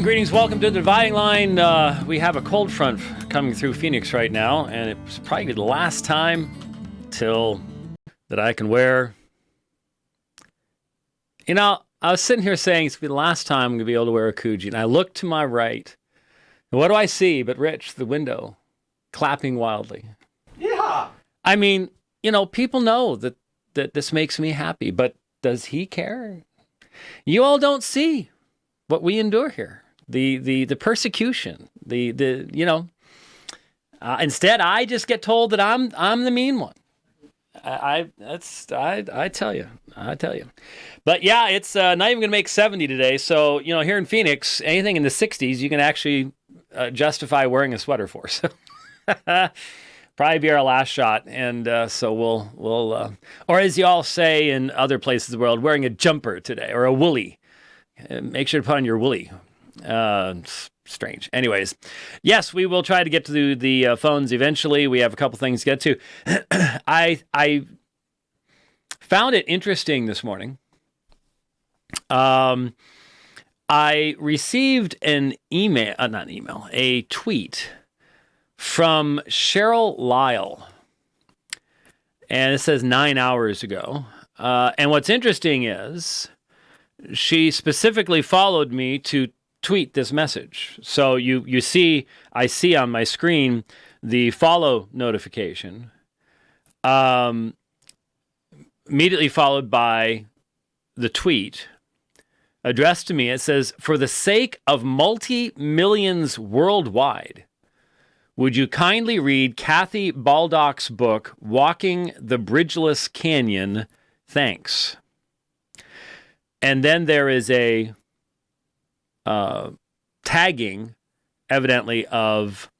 Greetings, welcome to the Dividing Line. We have a cold front coming through Phoenix right now, and it's probably the last time that I can wear. You know, I was sitting here saying it's going to be the last time I'm going to be able to wear a Coogee, and I look to my right, and what do I see but Rich, the window, clapping wildly. Yeah. I mean, you know, people know that this makes me happy, but does he care? You all don't see what we endure here. The persecution, instead I just get told that I'm the mean one. I tell you. But yeah, it's not even gonna make 70 today. So, you know, here in Phoenix, anything in the 60s, you can actually justify wearing a sweater for. So probably be our last shot. And so we'll or as you all say in other places of the world, wearing a jumper today or a woolly. Make sure to put on your woolly. Strange. Anyways, yes, we will try to get to the phones eventually. We have a couple things to get to. I found it interesting this morning. I received a tweet from Cheryl Lyle, and it says 9 hours ago. And what's interesting is she specifically followed me to tweet this message. So I see on my screen the follow notification, immediately followed by the tweet addressed to me. It says, "For the sake of multi-millions worldwide, would you kindly read Kathy Baldock's book, Walking the Bridgeless Canyon? Thanks." And then there is a tagging, evidently, of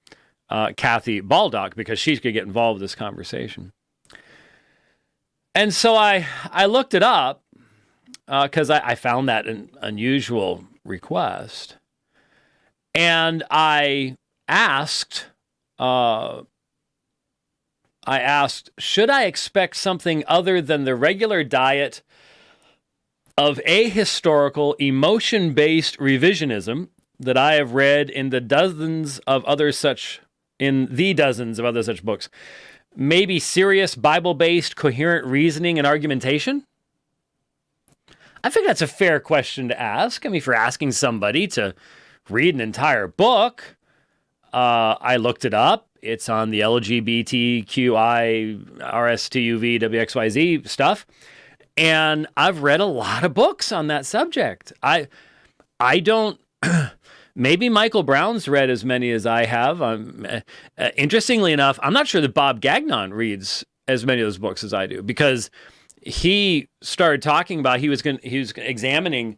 Kathy Baldock, because she's going to get involved with this conversation. And so I looked it up because I found that an unusual request. And I asked, should I expect something other than the regular diet of ahistorical, emotion-based revisionism that I have read in the dozens of other such books? Maybe serious Bible-based coherent reasoning and argumentation? I think that's a fair question to ask. I mean, for asking somebody to read an entire book, I looked it up. It's on the LGBTQI, RSTUV, WXYZ stuff. And I've read a lot of books on that subject. I don't, maybe Michael Brown's read as many as I have. Interestingly enough, I'm not sure that Bob Gagnon reads as many of those books as I do, because he started talking about, he was examining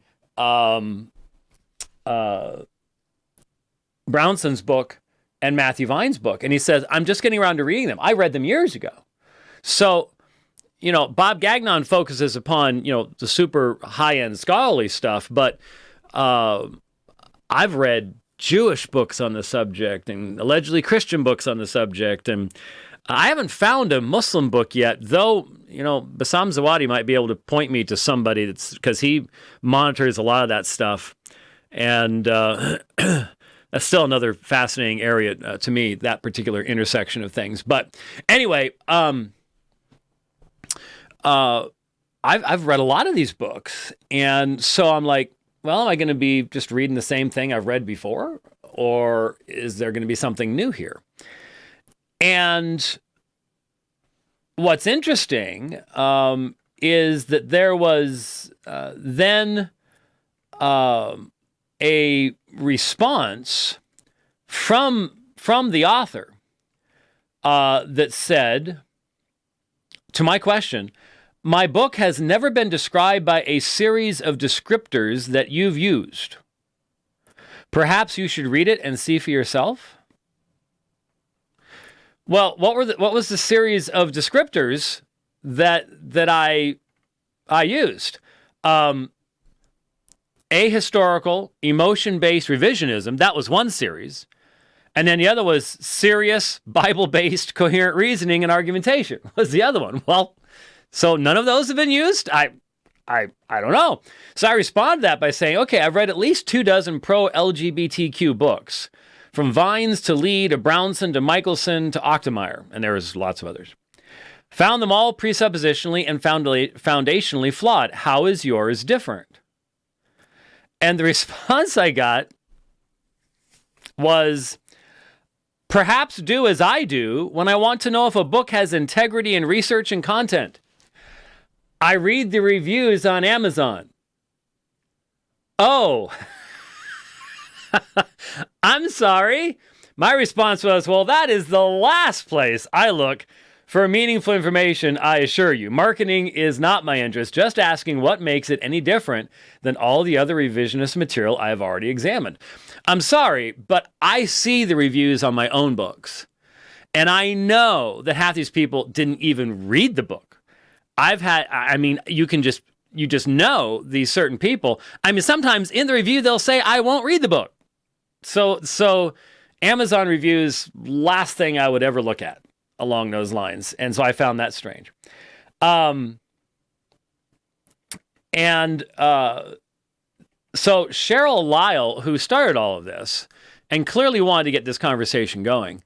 Brownson's book and Matthew Vine's book. And he says, I'm just getting around to reading them. I read them years ago. So, you know, Bob Gagnon focuses upon, you know, the super high-end scholarly stuff, but I've read Jewish books on the subject and allegedly Christian books on the subject, and I haven't found a Muslim book yet, though, you know, Bassam Zawadi might be able to point me to somebody because he monitors a lot of that stuff, and that's still another fascinating area to me, that particular intersection of things. But anyway, I've read a lot of these books, and so I'm like, well, am I going to be just reading the same thing I've read before, or is there going to be something new here? And what's interesting is that there was then a response from the author that said, to my question, "My book has never been described by a series of descriptors that you've used. Perhaps you should read it and see for yourself." Well, what was the series of descriptors that I used? Ahistorical, emotion-based revisionism, that was one series. And then the other was serious, Bible-based, coherent reasoning and argumentation was the other one. Well, so none of those have been used. I I don't know. So I responded to that by saying, okay, I've read at least 24 pro-LGBTQ books, from Vines to Lee to Brownson to Michelson to Ochtemeyer, and there was lots of others. Found them all presuppositionally and foundationally flawed. How is yours different? And the response I got was, perhaps do as I do when I want to know if a book has integrity in research and content. I read the reviews on Amazon. Oh, I'm sorry. My response was, well, that is the last place I look for meaningful information, I assure you. Marketing is not my interest, just asking what makes it any different than all the other revisionist material I have already examined. I'm sorry, but I see the reviews on my own books, and I know that half these people didn't even read the book. You just know these certain people. I mean, sometimes in the review, they'll say, I won't read the book. So Amazon reviews, last thing I would ever look at along those lines. And so I found that strange. So Cheryl Lyle, who started all of this and clearly wanted to get this conversation going,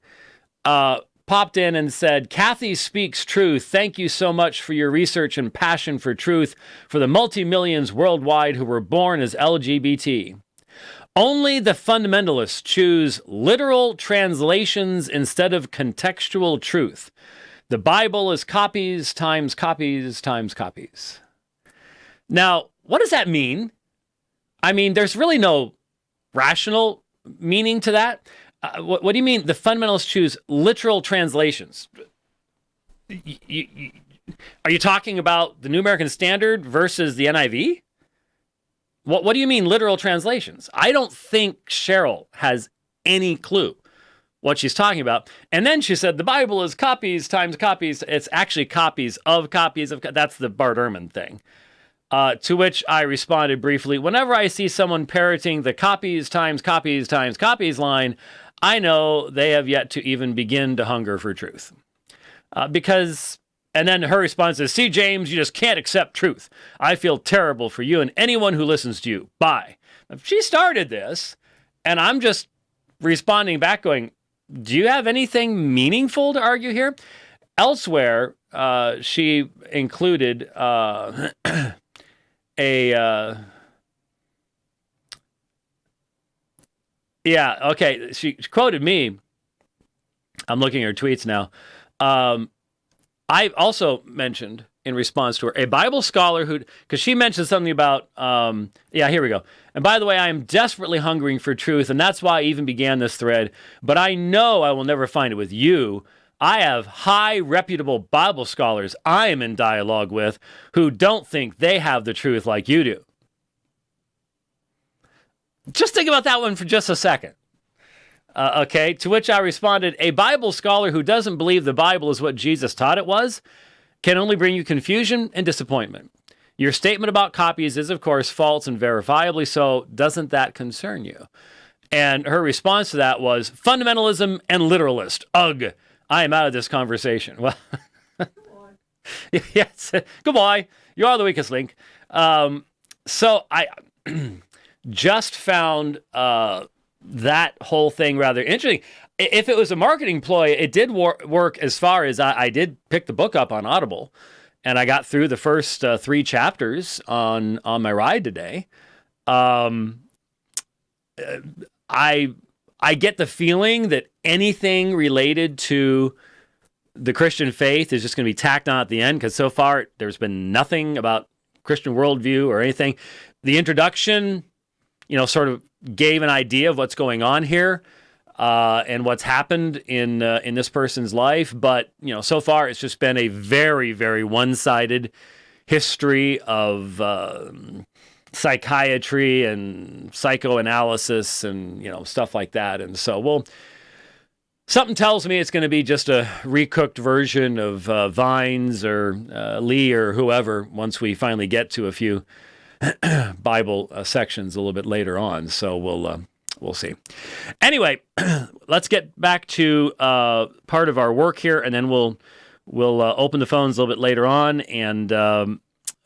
popped in and said, Kathy speaks truth. Thank you so much for your research and passion for truth for the multi-millions worldwide who were born as LGBT. Only the fundamentalists choose literal translations instead of contextual truth. The Bible is copies times copies times copies. Now, what does that mean? I mean, there's really no rational meaning to that. What do you mean the fundamentalists choose literal translations? Are you talking about the New American Standard versus the NIV? What do you mean literal translations? I don't think Cheryl has any clue what she's talking about. And then she said, the Bible is copies times copies. It's actually copies of copies of. That's the Bart Ehrman thing. To which I responded briefly, whenever I see someone parroting the copies times copies times copies line, I know they have yet to even begin to hunger for truth. And then her response is, see, James, you just can't accept truth. I feel terrible for you and anyone who listens to you. Bye. She started this, and I'm just responding back going, do you have anything meaningful to argue here? Elsewhere, she included she quoted me. I'm looking at her tweets now. I also mentioned in response to her, a Bible scholar because she mentioned something about, here we go. And by the way, I am desperately hungering for truth, and that's why I even began this thread. But I know I will never find it with you. I have high, reputable Bible scholars I am in dialogue with who don't think they have the truth like you do. Just think about that one for just a second. To which I responded, a Bible scholar who doesn't believe the Bible is what Jesus taught it was can only bring you confusion and disappointment. Your statement about copies is, of course, false and verifiably so. Doesn't that concern you? And her response to that was, fundamentalism and literalist. Ugh, I am out of this conversation. Well, yes, goodbye. You are the weakest link. So I just found that whole thing rather interesting. If it was a marketing ploy, it did work as far as I did pick the book up on Audible, and I got through the first 3 chapters on my ride today. I get the feeling that anything related to the Christian faith is just going to be tacked on at the end, because so far there's been nothing about Christian worldview or anything. The introduction, sort of gave an idea of what's going on here and what's happened in this person's life. But, so far it's just been a very, very one-sided history of psychiatry and psychoanalysis and, stuff like that. And so, something tells me it's going to be just a recooked version of Vines or Lee or whoever once we finally get to a few Bible sections a little bit later on. So we'll see. Anyway, let's get back to part of our work here, and then we'll open the phones a little bit later on and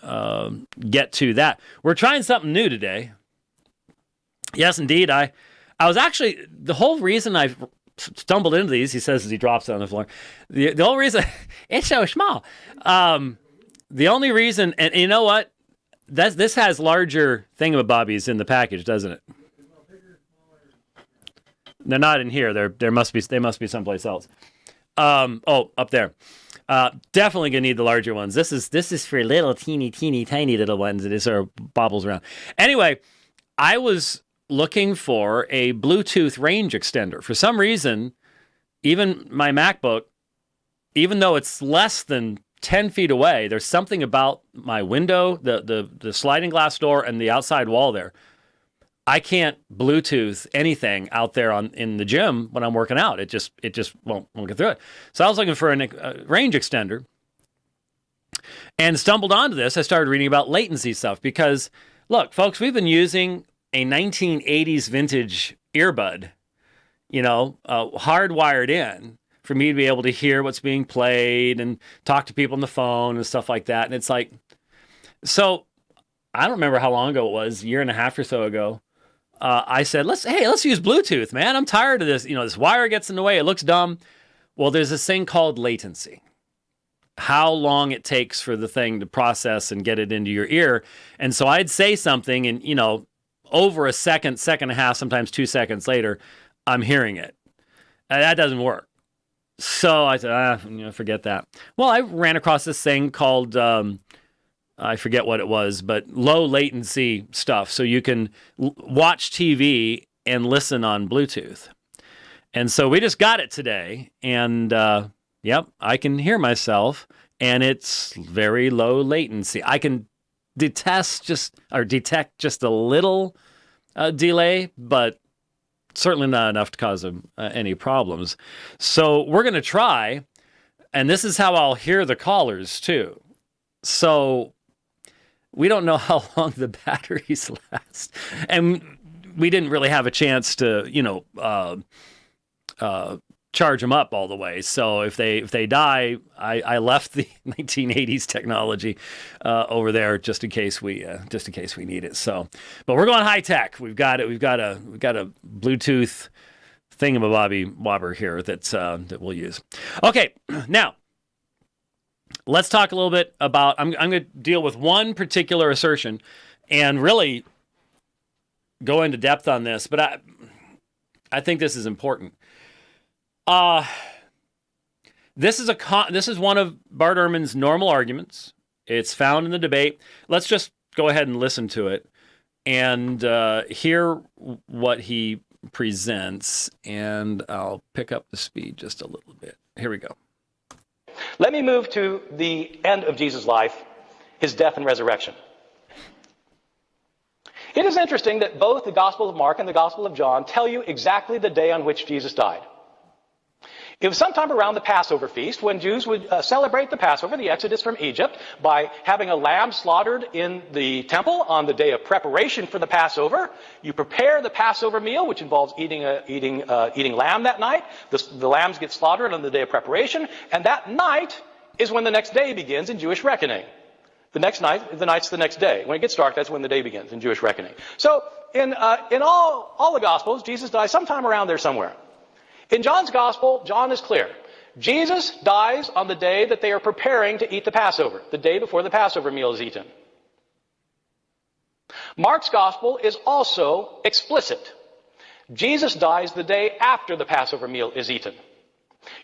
get to that. We're trying something new today. Yes, indeed. I was actually, the whole reason I stumbled into these, he says as he drops it on the floor, the whole reason, it's so small. The only reason, and you know what? This has larger thingamabobbies in the package, doesn't it? They're not in here. They must be someplace else. Up there. Definitely gonna need the larger ones. This is for little teeny tiny little ones that sort of bobbles around. Anyway, I was looking for a Bluetooth range extender. For some reason, even my MacBook, even though it's less than 10 feet away, there's something about my window, the sliding glass door, and the outside wall there. I can't Bluetooth anything out there in the gym when I'm working out. It just won't get through it. So I was looking for a range extender and stumbled onto this. I started reading about latency stuff because, look, folks, we've been using a 1980s vintage earbud, hardwired in for me to be able to hear what's being played and talk to people on the phone and stuff like that. And it's like, so I don't remember how long ago it was, a year and a half or so ago. I said, let's use Bluetooth, man. I'm tired of this. This wire gets in the way. It looks dumb. Well, there's this thing called latency. How long it takes for the thing to process and get it into your ear. And so I'd say something and, over a second and a half, sometimes 2 seconds later, I'm hearing it. And that doesn't work. So I said, forget that. Well, I ran across this thing called, I forget what it was, but low latency stuff. So you can watch TV and listen on Bluetooth. And so we just got it today. And I can hear myself. And it's very low latency. I can detect just a little delay, but certainly not enough to cause any problems. So we're going to try. And this is how I'll hear the callers too. So we don't know how long the batteries last. And we didn't really have a chance to, charge them up all the way. So if they die, I left the 1980s technology over there just in case we need it. So, but we're going high tech. We've got a Bluetooth thingamabobby here that we'll use. Okay, now let's talk a little bit about. I'm going to deal with one particular assertion, and really go into depth on this. But I think this is important. This is one of Bart Ehrman's normal arguments. It's found in the debate. Let's just go ahead and listen to it and hear what he presents. And I'll pick up the speed just a little bit. Here we go. Let me move to the end of Jesus' life, his death and resurrection. It is interesting that both the Gospel of Mark and the Gospel of John tell you exactly the day on which Jesus died. It was sometime around the Passover feast when Jews would celebrate the Passover, the Exodus from Egypt, by having a lamb slaughtered in the temple on the day of preparation for the Passover. You prepare the Passover meal, which involves eating lamb that night. The lambs get slaughtered on the day of preparation, and that night is when the next day begins in Jewish reckoning. The night's the next day. When it gets dark, that's when the day begins in Jewish reckoning. So in all the Gospels, Jesus dies sometime around there somewhere. In John's Gospel, John is clear. Jesus dies on the day that they are preparing to eat the Passover, the day before the Passover meal is eaten. Mark's Gospel is also explicit. Jesus dies the day after the Passover meal is eaten.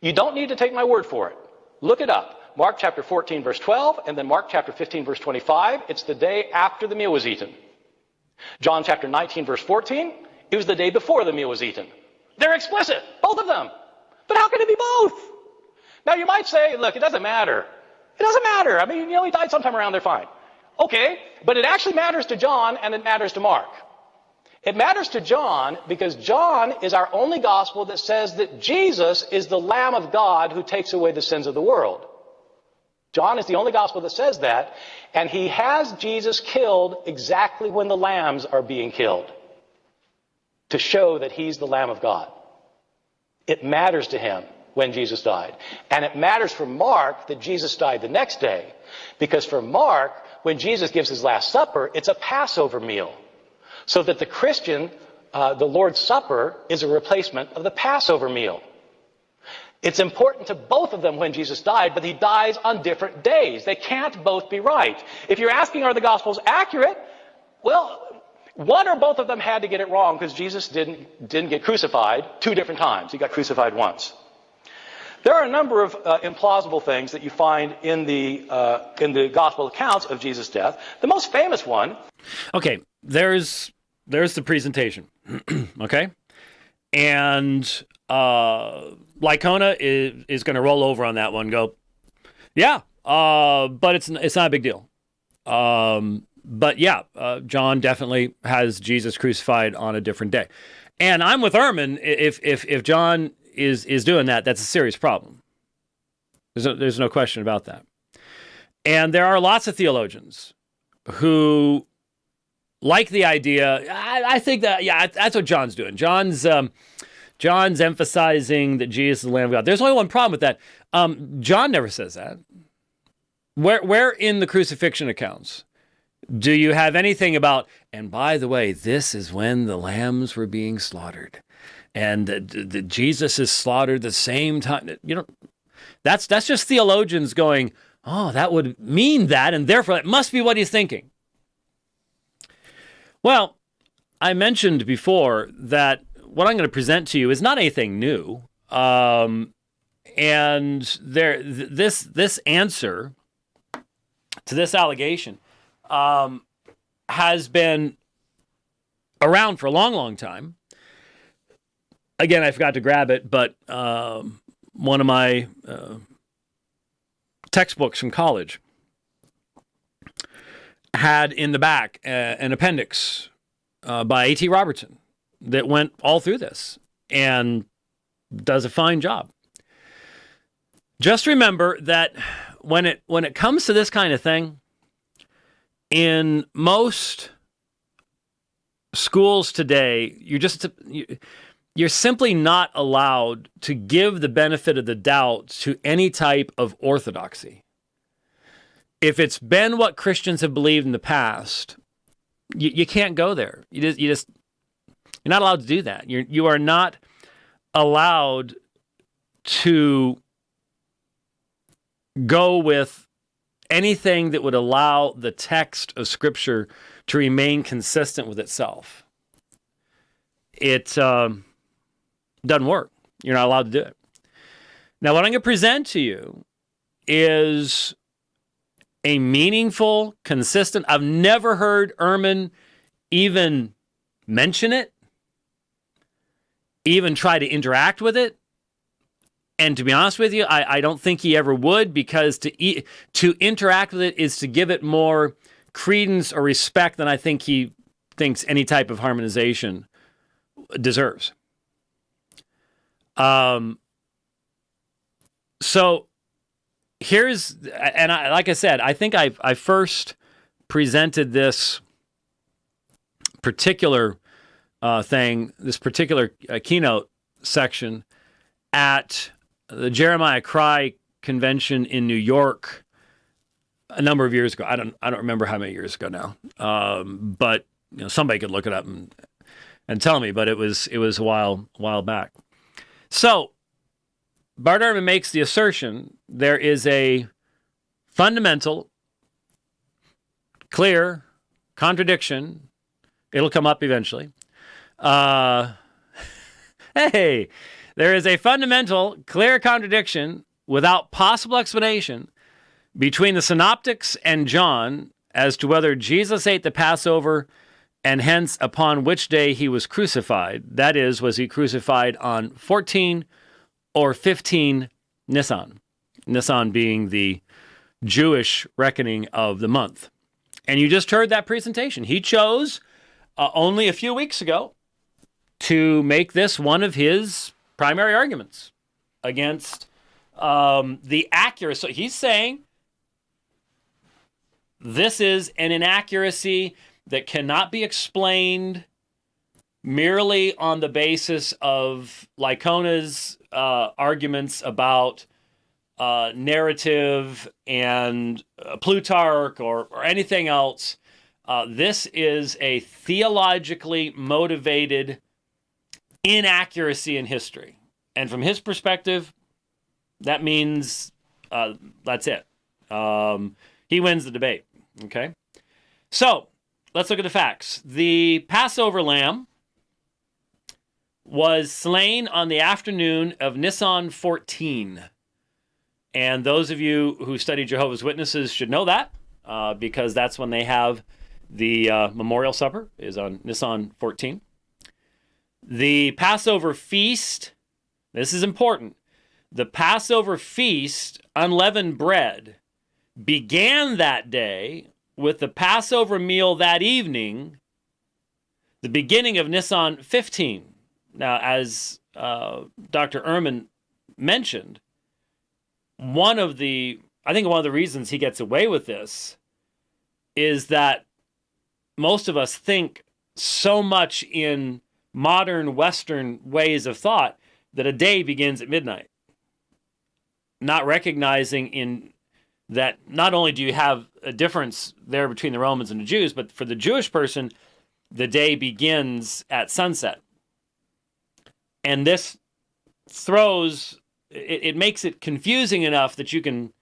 You don't need to take my word for it. Look it up. Mark chapter 14, verse 12, and then Mark chapter 15, verse 25. It's the day after the meal was eaten. John chapter 19, verse 14. It was the day before the meal was eaten. They're explicit, both of them. But how can it be both? Now you might say, look, it doesn't matter. It doesn't matter. I mean, he died sometime around there, fine. Okay, but it actually matters to John and it matters to Mark. It matters to John because John is our only gospel that says that Jesus is the Lamb of God who takes away the sins of the world. John is the only gospel that says that, and he has Jesus killed exactly when the lambs are being killed, to show that he's the Lamb of God. It matters to him when Jesus died. And it matters for Mark that Jesus died the next day, because for Mark, when Jesus gives his Last Supper, it's a Passover meal. So that the Christian, the Lord's Supper, is a replacement of the Passover meal. It's important to both of them when Jesus died, but he dies on different days. They can't both be right. If you're asking, are the Gospels accurate? Well, one or both of them had to get it wrong because Jesus didn't get crucified 2 different times. He got crucified once. There are a number of implausible things that you find in the Gospel accounts of Jesus' death. The most famous one. Okay, there's the presentation. Okay, and Lycona is going to roll over on that one. And go, yeah, but it's not a big deal. But yeah, John definitely has Jesus crucified on a different day, and I'm with Ehrman. If John is doing that, that's a serious problem. There's no question about that. And there are lots of theologians who like the idea. I think that, yeah, that's what John's doing. John's emphasizing that Jesus is the Lamb of God. There's only one problem with that. John never says that. Where in the crucifixion accounts do you have anything about, and by the way, this is when the lambs were being slaughtered, and the Jesus is slaughtered the same time? You know, that's just theologians going, oh, that would mean that, and therefore that must be what he's thinking. Well, I mentioned before that what I'm going to present to you is not anything new, and this answer to this allegation has been around for a long, long time. Again, I forgot to grab it, but one of my textbooks from college had in the back an appendix by A.T. Robertson that went all through this and does a fine job. Just remember that when it comes to this kind of thing, in most schools today, you're simply not allowed to give the benefit of the doubt to any type of orthodoxy. If it's been what Christians have believed in the past, you can't go there. You're not allowed to do that. You are not allowed to go with anything that would allow the text of Scripture to remain consistent with itself. It doesn't work. You're not allowed to do it. Now, what I'm going to present to you is a meaningful, consistent. I've never heard Ehrman even mention it, even try to interact with it. And to be honest with you, I don't think he ever would, because to interact with it is to give it more credence or respect than I think he thinks any type of harmonization deserves. So here's, and like I said, I think I first presented this particular thing, this particular keynote section at the Jeremiah Cry Convention in New York a number of years ago. I don't remember how many years ago now, but somebody could look it up and tell me. But it was a while back. So Bart Ehrman makes the assertion there is a fundamental, clear contradiction. It'll come up eventually. Hey. There is a fundamental, clear contradiction without possible explanation between the synoptics and John as to whether Jesus ate the Passover and hence upon which day he was crucified. That is, was he crucified on 14 or 15 Nisan? Nisan being the Jewish reckoning of the month. And you just heard that presentation. He chose only a few weeks ago to make this one of his primary arguments against the accuracy. So he's saying this is an inaccuracy that cannot be explained merely on the basis of Lycona's arguments about narrative and Plutarch or anything else. This is a theologically motivated inaccuracy in history. And from his perspective, that means that's it. He wins the debate. Okay? So, let's look at the facts. The Passover lamb was slain on the afternoon of Nisan 14. And those of you who study Jehovah's Witnesses should know that because that's when they have the memorial supper is on Nisan 14. The Passover feast, this is important. The Passover feast, unleavened bread, began that day with the Passover meal that evening, the beginning of Nisan 15. Now, as Dr. Ehrman mentioned, one of the reasons he gets away with this is that most of us think so much in modern Western ways of thought that a day begins at midnight, not recognizing in that not only do you have a difference there between the Romans and the Jews, but for the Jewish person, the day begins at sunset. And this it makes it confusing enough that you can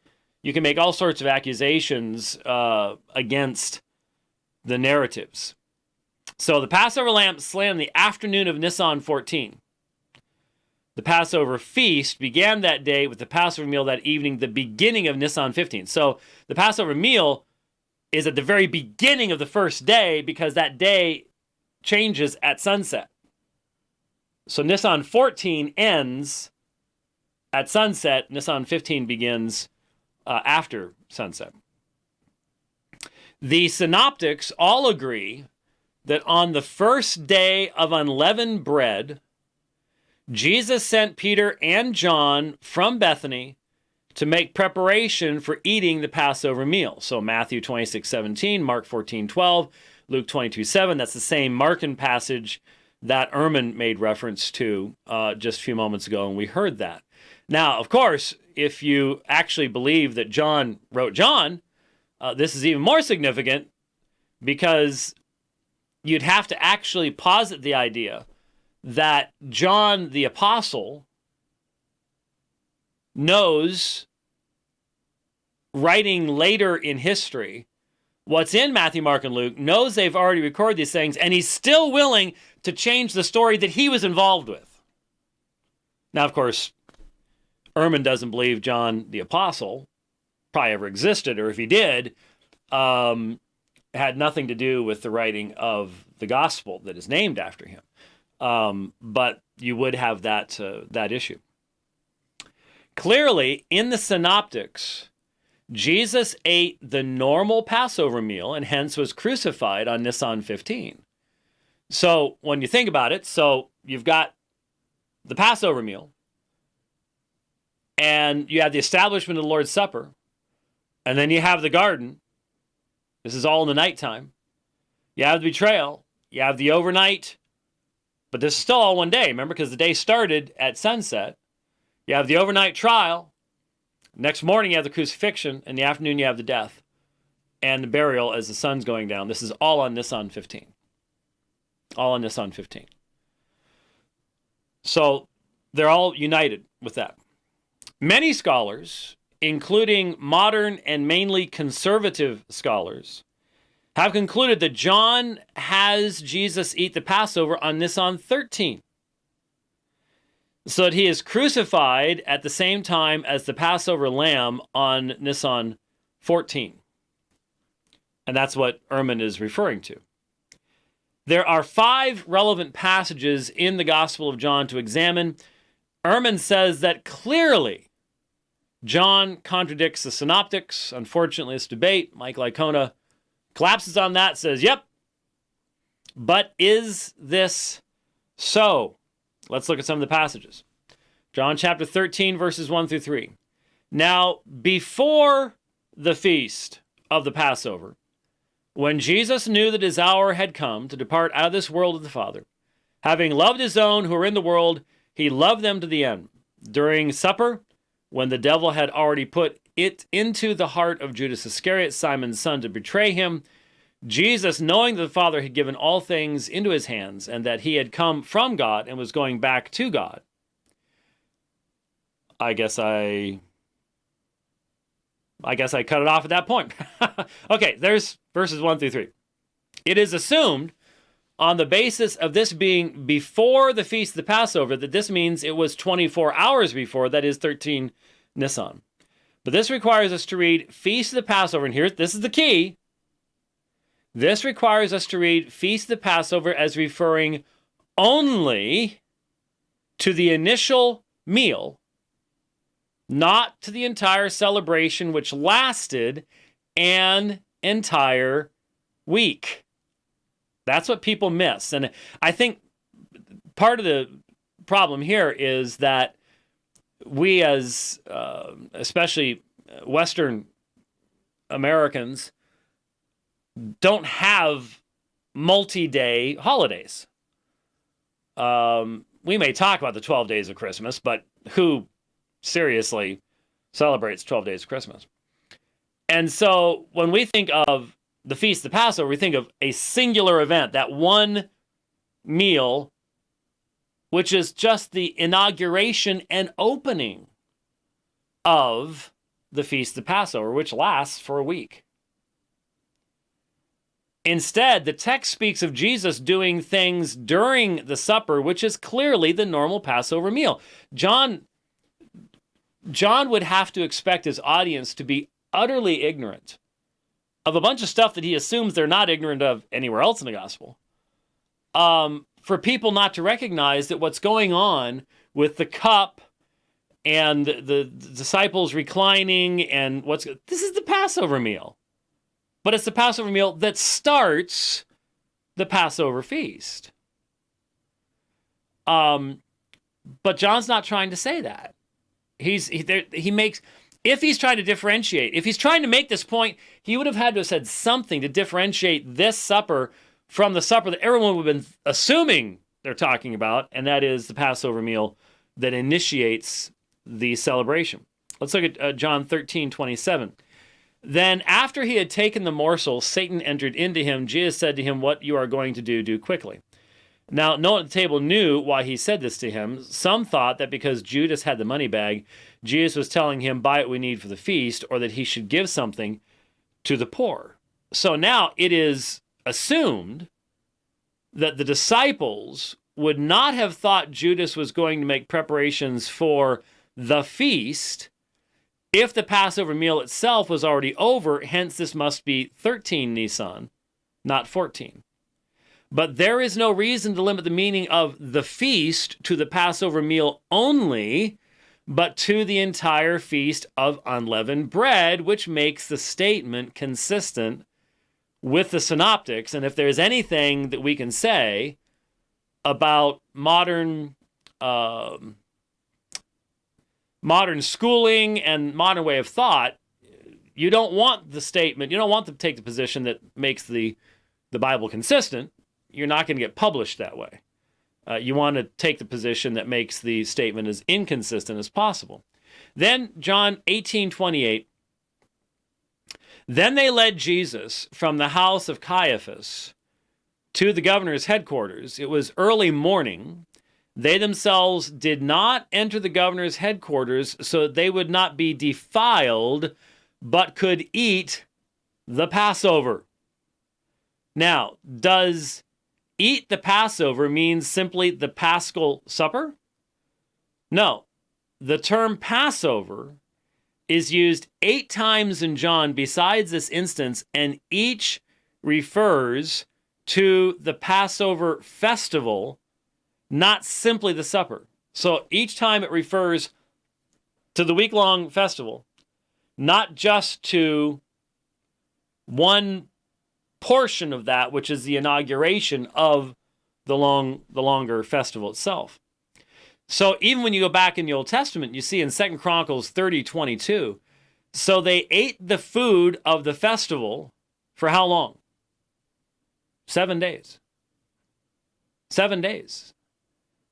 make all sorts of accusations against the narratives. So the Passover lamb slain in the afternoon of Nisan 14. The Passover feast began that day with the Passover meal that evening, the beginning of Nisan 15. So the Passover meal is at the very beginning of the first day because that day changes at sunset. So Nisan 14 ends at sunset. Nisan 15 begins after sunset. The synoptics all agree that on the first day of unleavened bread, Jesus sent Peter and John from Bethany to make preparation for eating the Passover meal. So Matthew 26:17, Mark 14:12, Luke 22:7. That's the same Markan passage that Ehrman made reference to just a few moments ago, and we heard that. Now, of course, if you actually believe that John wrote John, this is even more significant because you'd have to actually posit the idea that John the Apostle knows, writing later in history, what's in Matthew, Mark, and Luke, knows they've already recorded these things, and he's still willing to change the story that he was involved with. Now, of course, Ehrman doesn't believe John the Apostle probably ever existed, or if he did, had nothing to do with the writing of the gospel that is named after him. But you would have that issue. Clearly, in the synoptics, Jesus ate the normal Passover meal and hence was crucified on Nisan 15. So when you think about it, so you've got the Passover meal, and you have the establishment of the Lord's Supper, and then you have the garden. This is all in the nighttime. You have the betrayal. You have the overnight. But this is still all one day, remember, because the day started at sunset. You have the overnight trial. Next morning, you have the crucifixion. In the afternoon, you have the death and the burial as the sun's going down. This is all on Nisan 15. All on Nisan 15. So they're all united with that. Many scholars, including modern and mainly conservative scholars, have concluded that John has Jesus eat the Passover on Nisan 13, so that he is crucified at the same time as the Passover lamb on Nisan 14. And that's what Ehrman is referring to. There are 5 relevant passages in the Gospel of John to examine. Ehrman says that clearly John contradicts the synoptics. Unfortunately, this debate, Mike Licona collapses on that, says, yep. But is this so? Let's look at some of the passages. John chapter 13, verses 1 through 3. Now, before the feast of the Passover, when Jesus knew that his hour had come to depart out of this world of the Father, having loved his own who are in the world, he loved them to the end. During supper, when the devil had already put it into the heart of Judas Iscariot, Simon's son, to betray him, Jesus, knowing that the Father had given all things into his hands and that he had come from God and was going back to God. I guess I cut it off at that point. Okay, there's verses 1 through 3. It is assumed, on the basis of this being before the feast of the Passover, that this means it was 24 hours before, that is 13 Nisan. But this requires us to read Feast of the Passover, and this is the key. This requires us to read Feast of the Passover as referring only to the initial meal, not to the entire celebration, which lasted an entire week. That's what people miss. And I think part of the problem here is that we as, especially Western Americans, don't have multi-day holidays. We may talk about the 12 days of Christmas, but who seriously celebrates 12 days of Christmas? And so when we think of the Feast of the Passover, we think of a singular event, that one meal, which is just the inauguration and opening of the Feast of the Passover, which lasts for a week. Instead, the text speaks of Jesus doing things during the supper, which is clearly the normal Passover meal. John would have to expect his audience to be utterly ignorant of a bunch of stuff that he assumes they're not ignorant of anywhere else in the gospel. For people not to recognize that what's going on with the cup and the disciples reclining and this is the Passover meal. But it's the Passover meal that starts the Passover feast. But John's not trying to say that. If he's trying to differentiate, if he's trying to make this point, he would have had to have said something to differentiate this supper from the supper that everyone would have been assuming they're talking about, and that is the Passover meal that initiates the celebration. Let's look at John 13:27. Then after he had taken the morsel, Satan entered into him. Jesus said to him, "What you are going to do quickly." Now, no one at the table knew why he said this to him. Some thought that because Judas had the money bag, Jesus was telling him, "Buy what we need for the feast," or that he should give something to the poor. So now it is assumed that the disciples would not have thought Judas was going to make preparations for the feast if the Passover meal itself was already over. Hence, this must be 13 Nisan, not 14. But there is no reason to limit the meaning of the feast to the Passover meal only, but to the entire feast of unleavened bread, which makes the statement consistent with the synoptics. And if there's anything that we can say about modern schooling and modern way of thought, you don't want the statement, you don't want to take the position that makes the Bible consistent. You're not going to get published that way. You want to take the position that makes the statement as inconsistent as possible. Then John 18:28. Then they led Jesus from the house of Caiaphas to the governor's headquarters. It was early morning. They themselves did not enter the governor's headquarters so that they would not be defiled, but could eat the Passover. Now, does eat the Passover mean simply the Paschal Supper? No. The term Passover is used 8 times in John besides this instance, and each refers to the Passover festival, not simply the supper. So each time it refers to the week-long festival, not just to one portion of that, which is the inauguration of the longer festival itself. So even when you go back in the Old Testament, you see in 2 Chronicles 30:22, so they ate the food of the festival for how long? 7 days. 7 days.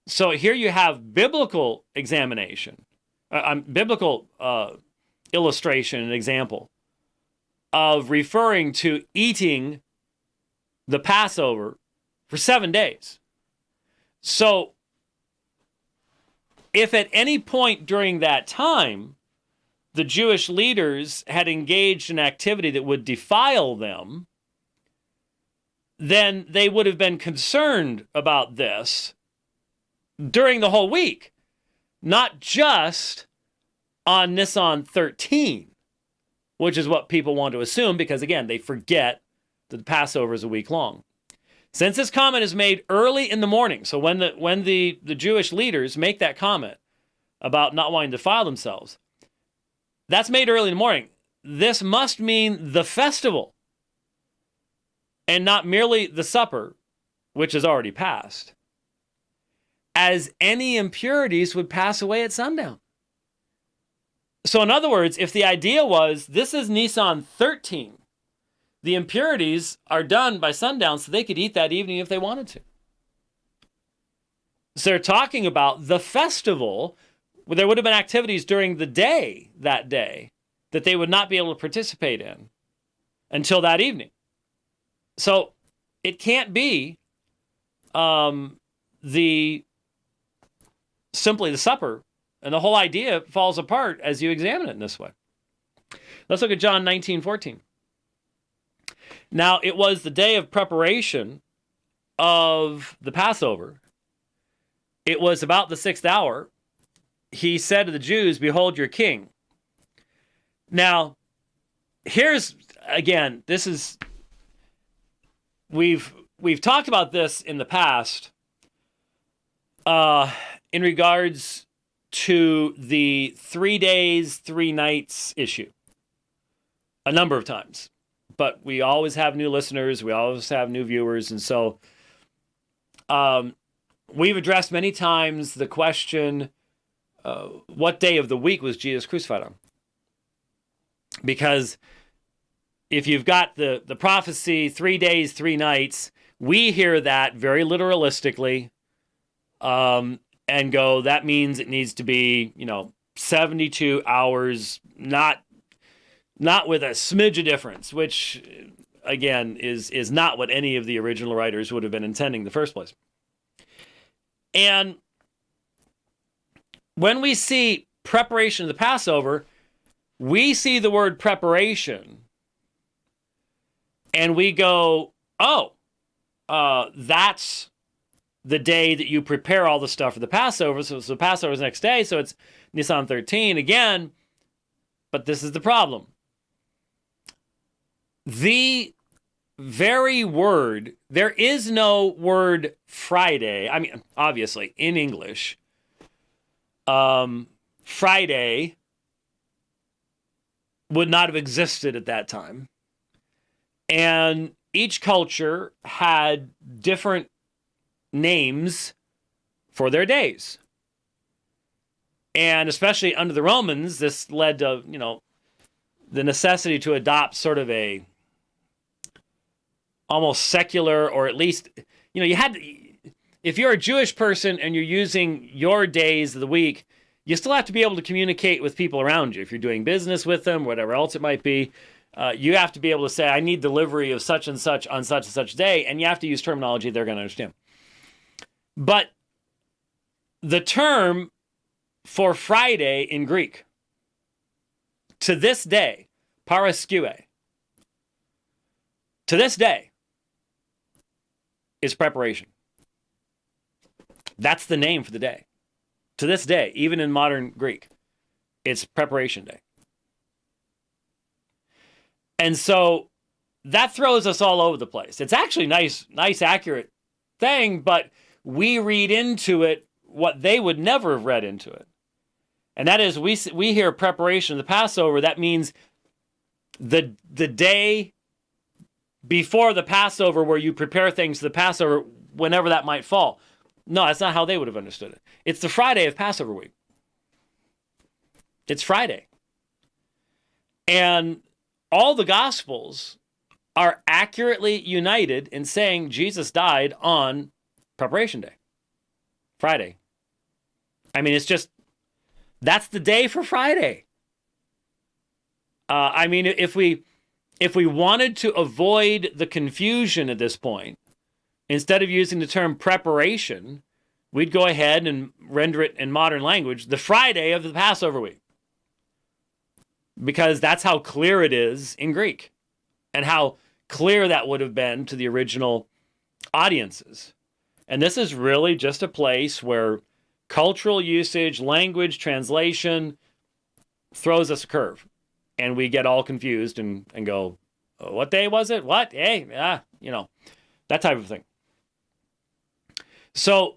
So here you have biblical examination biblical illustration, an example of referring to eating the Passover for 7 days. So, if at any point during that time the Jewish leaders had engaged in activity that would defile them, then they would have been concerned about this during the whole week, not just on Nisan 13, which is what people want to assume because, again, they forget that the Passover is a week long. Since this comment is made early in the morning, so when the Jewish leaders make that comment about not wanting to defile themselves, that's made early in the morning. This must mean the festival and not merely the supper, which is already passed, as any impurities would pass away at sundown. So in other words, if the idea was this is Nisan 13, the impurities are done by sundown so they could eat that evening if they wanted to. So they're talking about the festival where there would have been activities during the day that they would not be able to participate in until that evening. So it can't be simply the supper, and the whole idea falls apart as you examine it in this way. Let's look at John 19:14. Now, it was the day of preparation of the Passover. It was about the 6th hour. He said to the Jews, "Behold your king." Now, here's, again, this is, we've talked about this in the past in regards to the 3 days, 3 nights issue a number of times. But we always have new listeners, we always have new viewers, and so we've addressed many times the question, what day of the week was Jesus crucified on? Because if you've got the prophecy, 3 days, 3 nights, we hear that very literalistically and go, that means it needs to be, 72 hours, not with a smidge of difference, which, again, is not what any of the original writers would have been intending in the first place. And when we see preparation of the Passover, we see the word preparation, and we go, that's the day that you prepare all the stuff for the Passover. So the Passover is the next day, so it's Nisan 13 again. But this is the problem. The very word, there is no word Friday. I mean, obviously, in English, Friday would not have existed at that time. And each culture had different names for their days. And especially under the Romans, this led to, the necessity to adopt sort of a almost secular, or at least, you had to, if you're a Jewish person and you're using your days of the week, you still have to be able to communicate with people around you. If you're doing business with them, whatever else it might be, you have to be able to say, I need delivery of such and such on such and such day, and you have to use terminology they're going to understand. But the term for Friday in Greek, to this day, paraskeue, to this day, is preparation. That's the name for the day. To this day, even in modern Greek, it's preparation day. And so that throws us all over the place. It's actually nice, accurate thing, but we read into it what they would never have read into it. And that is, we hear preparation of the Passover. That means the day before the Passover, where you prepare things for the Passover, whenever that might fall. No, that's not how they would have understood it. It's the Friday of Passover week. It's Friday. And all the Gospels are accurately united in saying Jesus died on Preparation Day, Friday. I mean, it's just That's the day for Friday. I mean, if we wanted to avoid the confusion at this point, instead of using the term preparation, we'd go ahead and render it in modern language, the Friday of the Passover week. Because that's how clear it is in Greek, and how clear that would have been to the original audiences. And this is really just a place where cultural usage, language, translation throws us a curve. And we get all confused and go, oh, what day was it? What? Hey, that type of thing. So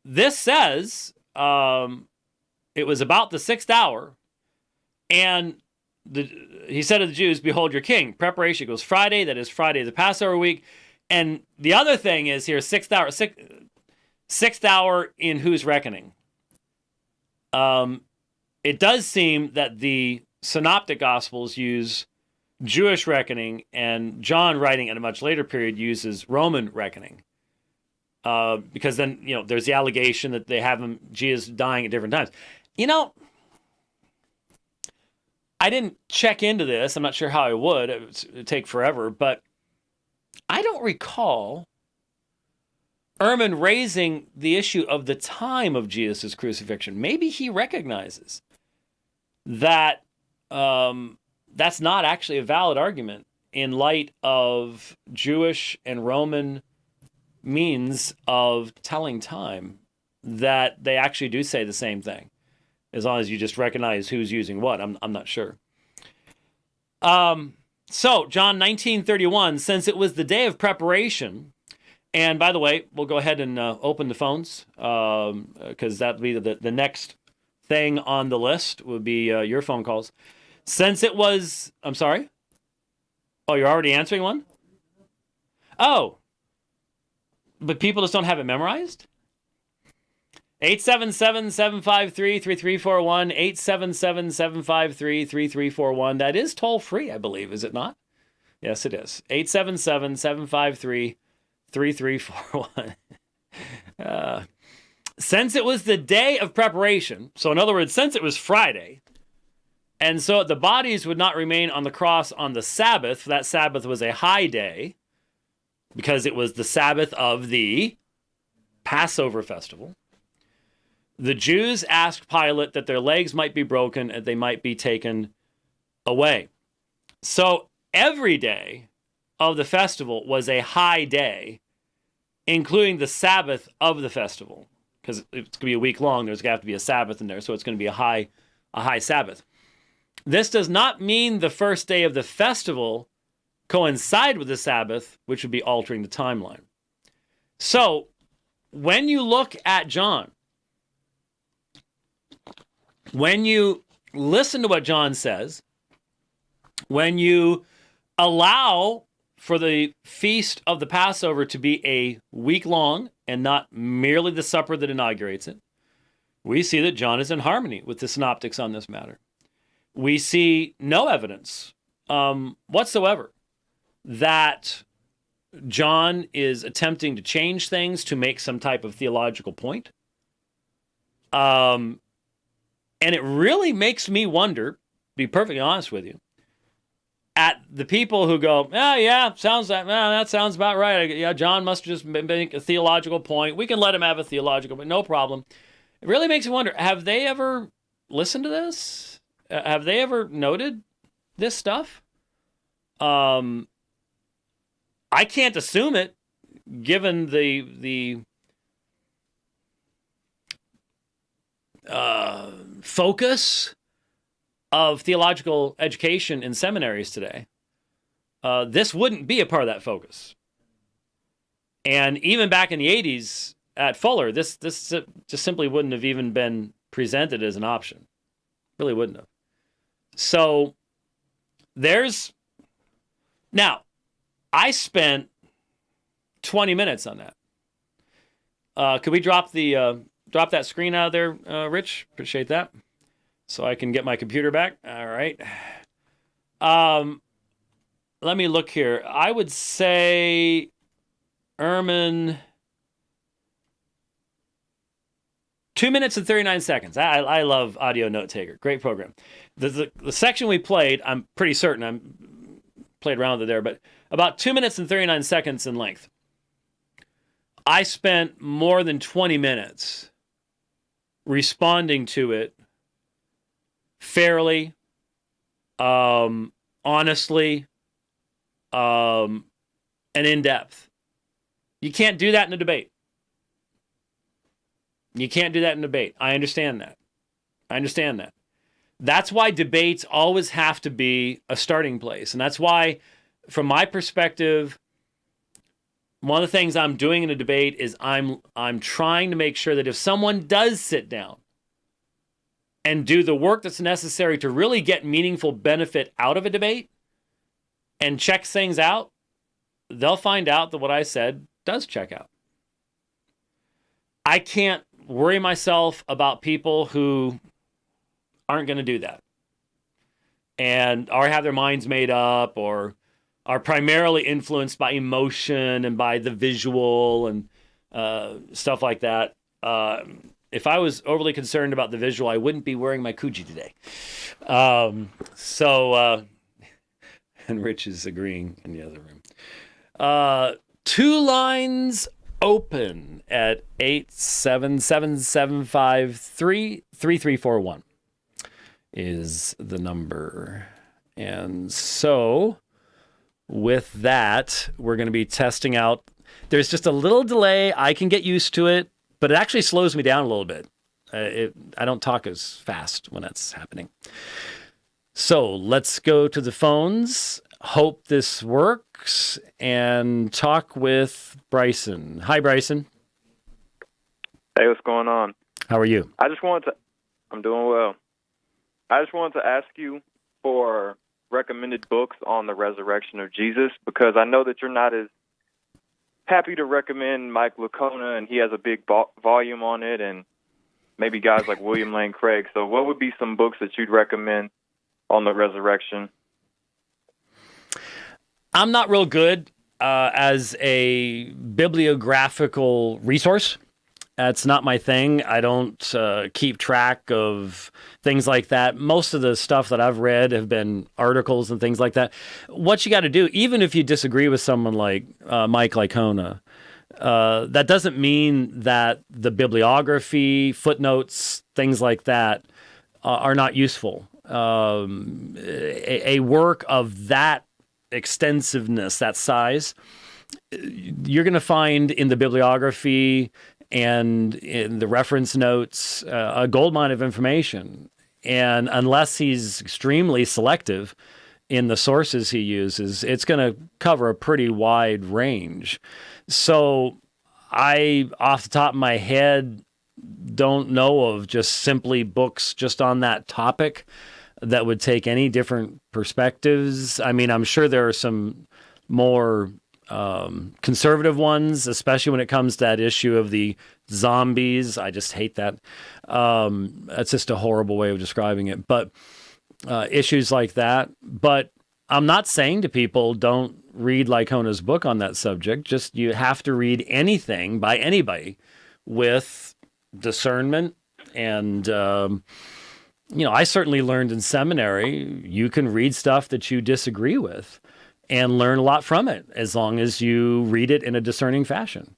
this says it was about the 6th hour, and he said to the Jews, behold your king. Preparation goes Friday, that is Friday of the Passover week. And the other thing is here, 6th hour, 6th hour in whose reckoning? It does seem that the Synoptic Gospels use Jewish reckoning, and John, writing at a much later period, uses Roman reckoning. Because then, there's the allegation that they have Jesus dying at different times. I didn't check into this. I'm not sure how I would. It would take forever. But I don't recall Ehrman raising the issue of the time of Jesus' crucifixion. Maybe he recognizes that that's not actually a valid argument in light of Jewish and Roman means of telling time, that they actually do say the same thing, as long as you just recognize who's using what. I'm not sure. So John 19:31, since it was the day of preparation, and by the way, we'll go ahead and open the phones, because that'll be the next thing on the list would be your phone calls. Since it was, I'm sorry? Oh, you're already answering one? Oh, but people just don't have it memorized? 877-753-3341, 877-753-3341. That is toll free, I believe, is it not? Yes, it is. 877-753-3341. Since it was the day of preparation, so in other words, since it was Friday, and so the bodies would not remain on the cross on the Sabbath, for that Sabbath was a high day, because it was the Sabbath of the Passover festival. The Jews asked Pilate that their legs might be broken and they might be taken away. So every day of the festival was a high day, including the Sabbath of the festival, because it's going to be a week long. There's going to have to be a Sabbath in there, so it's going to be a high Sabbath. This does not mean the first day of the festival coincide with the Sabbath, which would be altering the timeline. So when you look at John, when you listen to what John says, when you allow for the feast of the Passover to be a week long and not merely the supper that inaugurates it, we see that John is in harmony with the synoptics on this matter. We see no evidence whatsoever that John is attempting to change things to make some type of theological point. And it really makes me wonder, to be perfectly honest with you, at the people who go, oh, yeah, that sounds about right. Yeah, John must just make a theological point. We can let him have a theological point, no problem. It really makes me wonder, have they ever listened to this? Have they ever noted this stuff? I can't assume it, given the focus of theological education in seminaries today. This wouldn't be a part of that focus. And even back in the 80s at Fuller, this just simply wouldn't have even been presented as an option. Really wouldn't have. So now, I spent 20 minutes on that. Could we drop that screen out of there, Rich? Appreciate that. So I can get my computer back. All right. Let me look here. I would say Ehrman 2 minutes and 39 seconds. I love Audio Note Taker. Great program. The section we played, I'm pretty certain I played around with it there, but about 2 minutes and 39 seconds in length. I spent more than 20 minutes responding to it fairly, honestly, and in depth. You can't do that in a debate. You can't do that in a debate. I understand that. That's why debates always have to be a starting place. And that's why, from my perspective, one of the things I'm doing in a debate is I'm trying to make sure that if someone does sit down and do the work that's necessary to really get meaningful benefit out of a debate and check things out, they'll find out that what I said does check out. I can't worry myself about people who aren't going to do that and or have their minds made up or are primarily influenced by emotion and by the visual and stuff like that. If I was overly concerned about the visual, I wouldn't be wearing my Kuji today. And Rich is agreeing in the other room. 2 lines open at 877-753-3341 is the number. And so with that, we're going to be testing out. There's just a little delay. I can get used to it, but it actually slows me down a little bit. I don't talk as fast when that's happening. So let's go to the phones. Hope this works and talk with Bryson. Hi, Bryson. Hey, what's going on? How are you? I'm doing well. I just wanted to ask you for recommended books on the resurrection of Jesus, because I know that you're not as happy to recommend Mike Licona, and he has a big volume on it, and maybe guys like William Lane Craig. So what would be some books that you'd recommend on the resurrection? I'm not real good as a bibliographical resource. That's not my thing. I don't keep track of things like that. Most of the stuff that I've read have been articles and things like that. What you got to do, even if you disagree with someone like Mike Licona, that doesn't mean that the bibliography, footnotes, things like that are not useful. A work of that extensiveness, that size, you're going to find in the bibliography and in the reference notes a goldmine of information. And unless he's extremely selective in the sources he uses, it's going to cover a pretty wide range. So I, off the top of my head, don't know of just simply books just on that topic that would take any different perspectives. I mean, I'm sure there are some more conservative ones, especially when it comes to that issue of the zombies. I just hate that. That's just a horrible way of describing it. But issues like that. But I'm not saying to people, don't read Licona's book on that subject. Just you have to read anything by anybody with discernment. And, I certainly learned in seminary, you can read stuff that you disagree with and learn a lot from it, as long as you read it in a discerning fashion.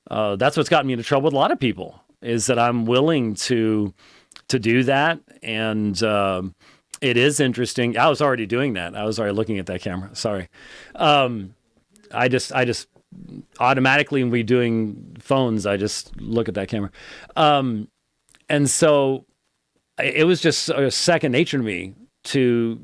That's what's gotten me into trouble with a lot of people, is that I'm willing to do that. And it is interesting. I was already doing that. I was already looking at that camera. Sorry. I just automatically, when we're doing phones, I just look at that camera. And so it was just second nature to me to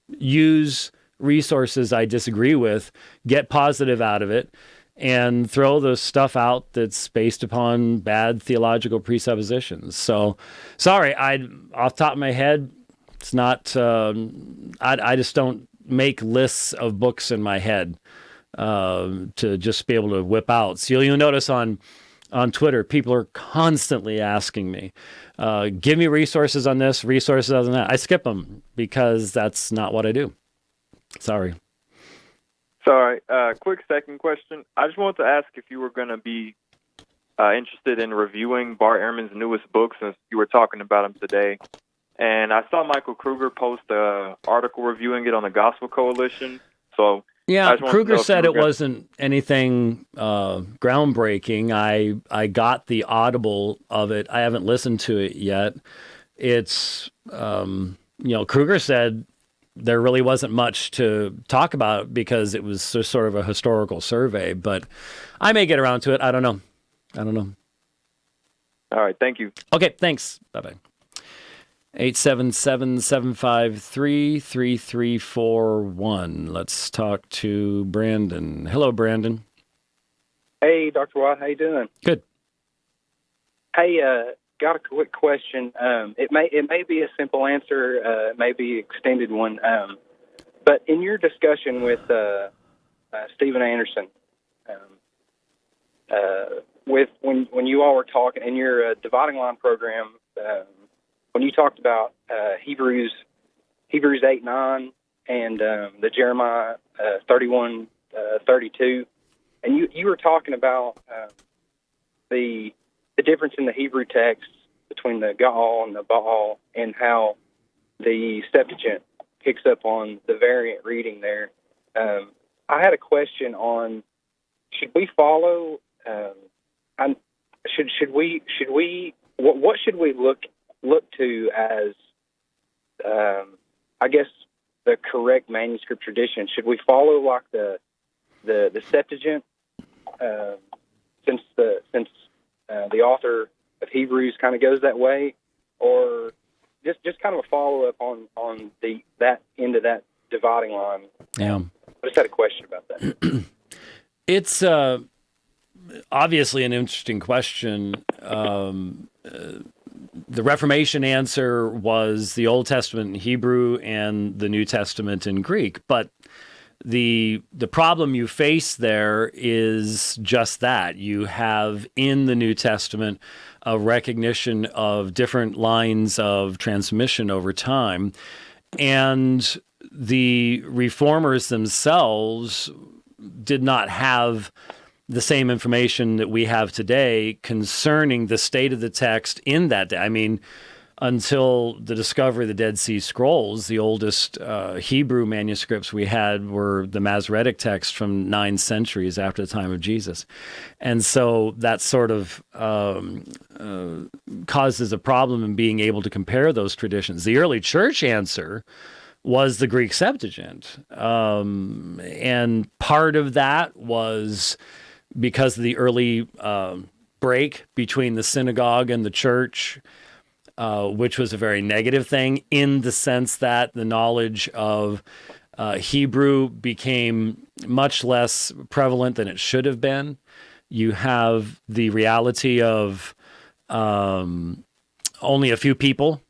use resources I disagree with, get positive out of it, and throw the stuff out that's based upon bad theological presuppositions. So, sorry, off the top of my head, it's not. I just don't make lists of books in my head to just be able to whip out. So you'll notice on Twitter, people are constantly asking me, give me resources on this, resources on that. I skip them because that's not what I do. Sorry. Sorry. Quick second question. I just wanted to ask if you were going to be interested in reviewing Bart Ehrman's newest book since you were talking about him today. And I saw Michael Kruger post an article reviewing it on the Gospel Coalition. So yeah, Kruger said it wasn't anything groundbreaking. I got the Audible of it. I haven't listened to it yet. It's, Kruger said there really wasn't much to talk about because it was sort of a historical survey, but I may get around to it. I don't know. All right. Thank you. Okay. Thanks. Bye-bye. 877-753-3341. Let's talk to Brandon. Hello, Brandon. Hey, Dr. Watt. How you doing? Good. Hey, got a quick question. It may be a simple answer, it may be an extended one. But in your discussion with Stephen Anderson, with when you all were talking in your dividing line program, when you talked about Hebrews 8:9 and the Jeremiah 31:32, and you were talking about the difference in the Hebrew text between the Gaal and the Baal, and how the Septuagint picks up on the variant reading there. I had a question on: should we follow? Should we? What should we look to as? I guess the correct manuscript tradition. Should we follow like the Septuagint, since the author of Hebrews kind of goes that way, or just kind of a follow up on that end of that dividing line? Yeah, I just had a question about that. It's obviously an interesting question. The Reformation answer was the Old Testament in Hebrew and the New Testament in Greek, but the problem you face there is just that. You have in the New Testament a recognition of different lines of transmission over time, and the reformers themselves did not have the same information that we have today concerning the state of the text in that day. I mean, until the discovery of the Dead Sea Scrolls, the oldest Hebrew manuscripts we had were the Masoretic text from 9 centuries after the time of Jesus. And so that sort of causes a problem in being able to compare those traditions. The early church answer was the Greek Septuagint. And part of that was because of the early break between the synagogue and the church, which was a very negative thing in the sense that the knowledge of Hebrew became much less prevalent than it should have been. You have the reality of only a few people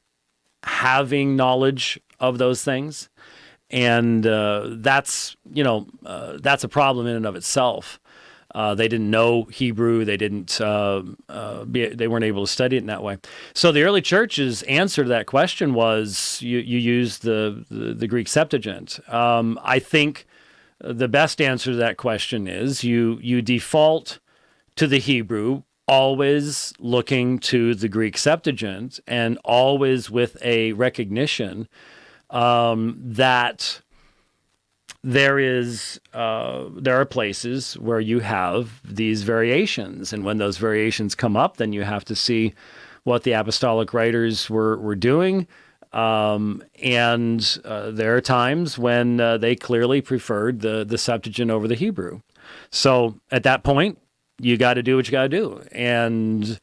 having knowledge of those things. And that's a problem in and of itself. They didn't know Hebrew. They didn't. They weren't able to study it in that way. So the early church's answer to that question was you use the Greek Septuagint. I think the best answer to that question is you default to the Hebrew, always looking to the Greek Septuagint, and always with a recognition that there are places where you have these variations, and when those variations come up, then you have to see what the apostolic writers were doing. And there are times when they clearly preferred the Septuagint over the Hebrew. So at that point, you got to do what you got to do, and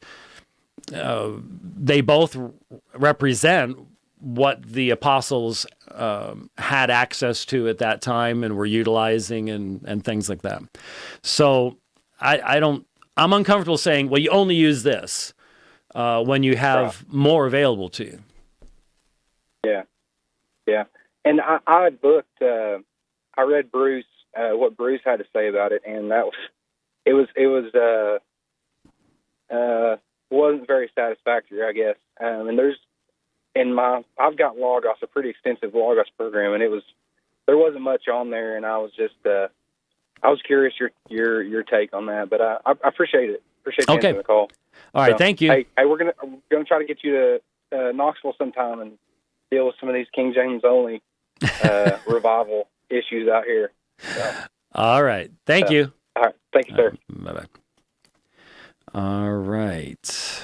they both represent what the apostles had access to at that time and were utilizing and things like that. So I'm uncomfortable saying, well, you only use this when you have more available to you. Yeah. And I had booked, I read Bruce, what Bruce had to say about it, and wasn't very satisfactory, I guess. And I've got Logos, a pretty extensive Logos program, and there wasn't much on there, and I was just I was curious your take on that, but I appreciate it. Appreciate you Okay. answering the call. All right. So, Thank you. Hey, we're gonna try to get you to Knoxville sometime and deal with some of these King James only revival issues out here. So, All right. Thank you. all right. Thank you, sir. Bye-bye. All right.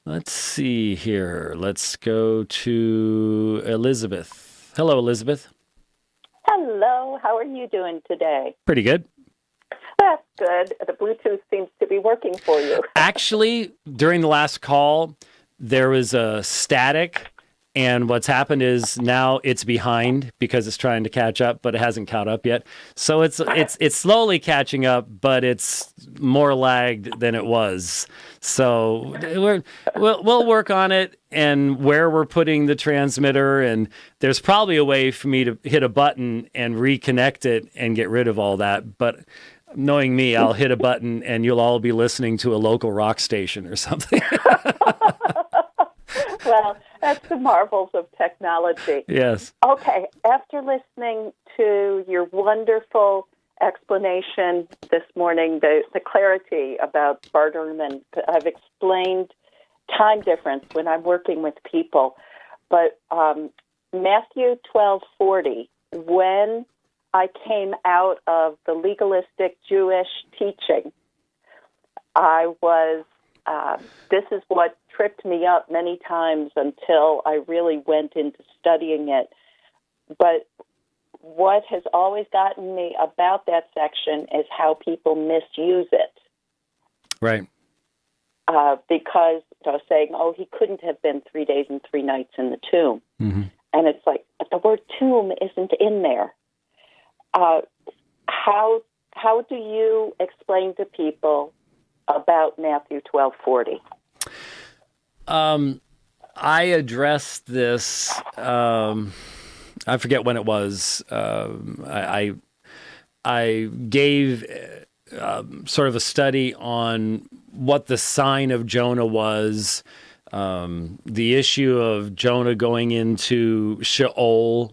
Let's see here. Let's go to Elizabeth. Hello, Elizabeth. Hello, how are you doing today? Pretty good. That's good. The Bluetooth seems to be working for you. Actually, during the last call, there was a static, and what's happened is now it's behind because it's trying to catch up, but it hasn't caught up yet. So it's slowly catching up, but it's more lagged than it was. So we'll work on it and where we're putting the transmitter, and there's probably a way for me to hit a button and reconnect it and get rid of all that, but knowing me, I'll hit a button and you'll all be listening to a local rock station or something. Well, that's the marvels of technology. Yes. Okay, after listening to your wonderful explanation this morning, the clarity about bartering, and I've explained time difference when I'm working with people, but Matthew 12:40, when I came out of the legalistic Jewish teaching, I was, this is what tripped me up many times until I really went into studying it. But what has always gotten me about that section is how people misuse it. Right. Because I was saying, oh, he couldn't have been 3 days and 3 nights in the tomb. Mm-hmm. And it's like, but the word tomb isn't in there. How do you explain to people about Matthew 12:40? I addressed this. I forget when it was. I gave sort of a study on what the sign of Jonah was. The issue of Jonah going into Sheol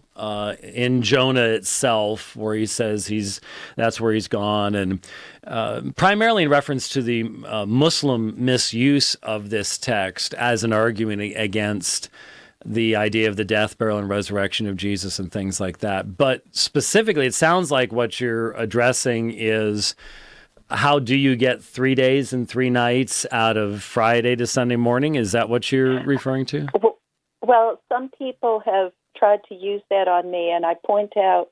in Jonah itself, where he says that's where he's gone, and primarily in reference to the Muslim misuse of this text as an argument against the idea of the death, burial, and resurrection of Jesus and things like that. But specifically, it sounds like what you're addressing is, how do you get 3 days and 3 nights out of Friday to Sunday morning? Is that what you're referring to? Well, some people have tried to use that on me, and I point out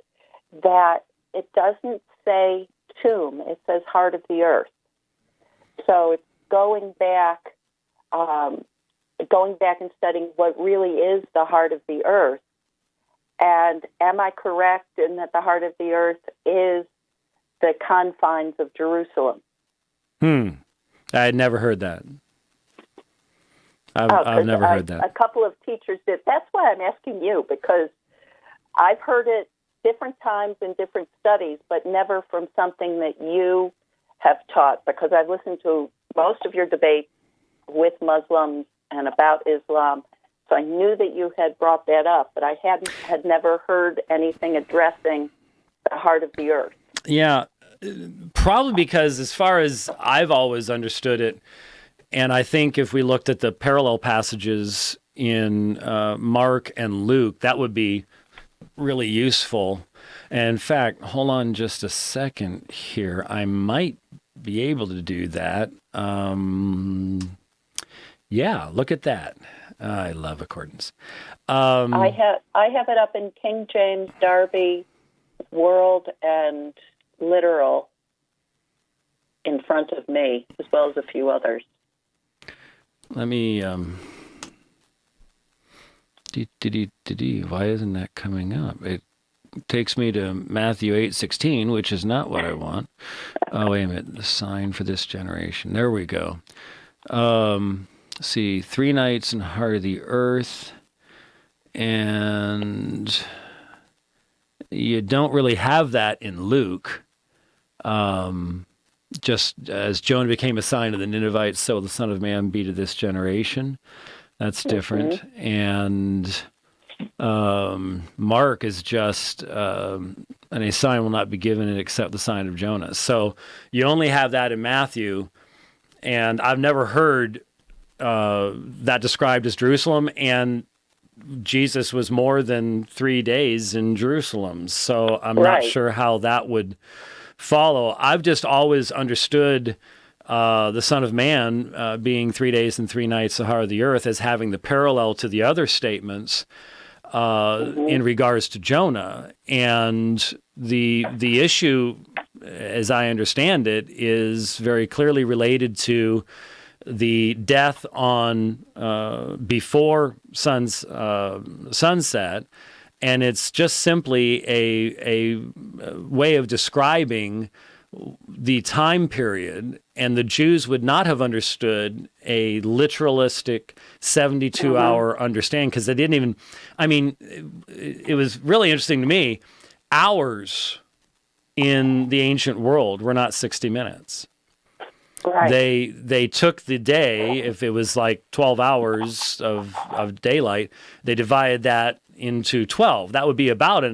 that it doesn't say tomb. It says heart of the earth. So it's going back and studying what really is the heart of the earth. And am I correct in that the heart of the earth is the confines of Jerusalem? I had never heard that. I've never heard that. A couple of teachers did. That's why I'm asking you, because I've heard it different times in different studies, but never from something that you have taught, because I've listened to most of your debates with Muslims and about Islam. So I knew that you had brought that up, but I had never heard anything addressing the heart of the earth. Yeah, probably because as far as I've always understood it, and I think if we looked at the parallel passages in Mark and Luke, that would be really useful. And in fact, hold on just a second here. I might be able to do that. Yeah, look at that. I love accordance. I have it up in King James, Darby, World, and Literal in front of me, as well as a few others. Let me. Why isn't that coming up? It takes me to Matthew 8:16, which is not what I want. Oh, wait a minute. The sign for this generation. There we go. Let's see, 3 nights in the heart of the earth, and you don't really have that in Luke. Just as Jonah became a sign of the Ninevites, so the Son of Man be to this generation. That's different. And Mark is just, and a sign will not be given except the sign of Jonah. So you only have that in Matthew. And I've never heard that described as Jerusalem, and Jesus was more than 3 days in Jerusalem. So I'm not sure how that would follow. I've just always understood the Son of Man being 3 days and 3 nights, the heart of the earth, as having the parallel to the other statements in regards to Jonah. And the issue, as I understand it, is very clearly related to the death on before sunset, and it's just simply a way of describing the time period, and the Jews would not have understood a literalistic 72-hour understanding, because they didn't even, I mean, it was really interesting to me, hours in the ancient world were not 60 minutes. Right. They took the day, if it was like 12 hours of daylight, they divided that into 12. That would be about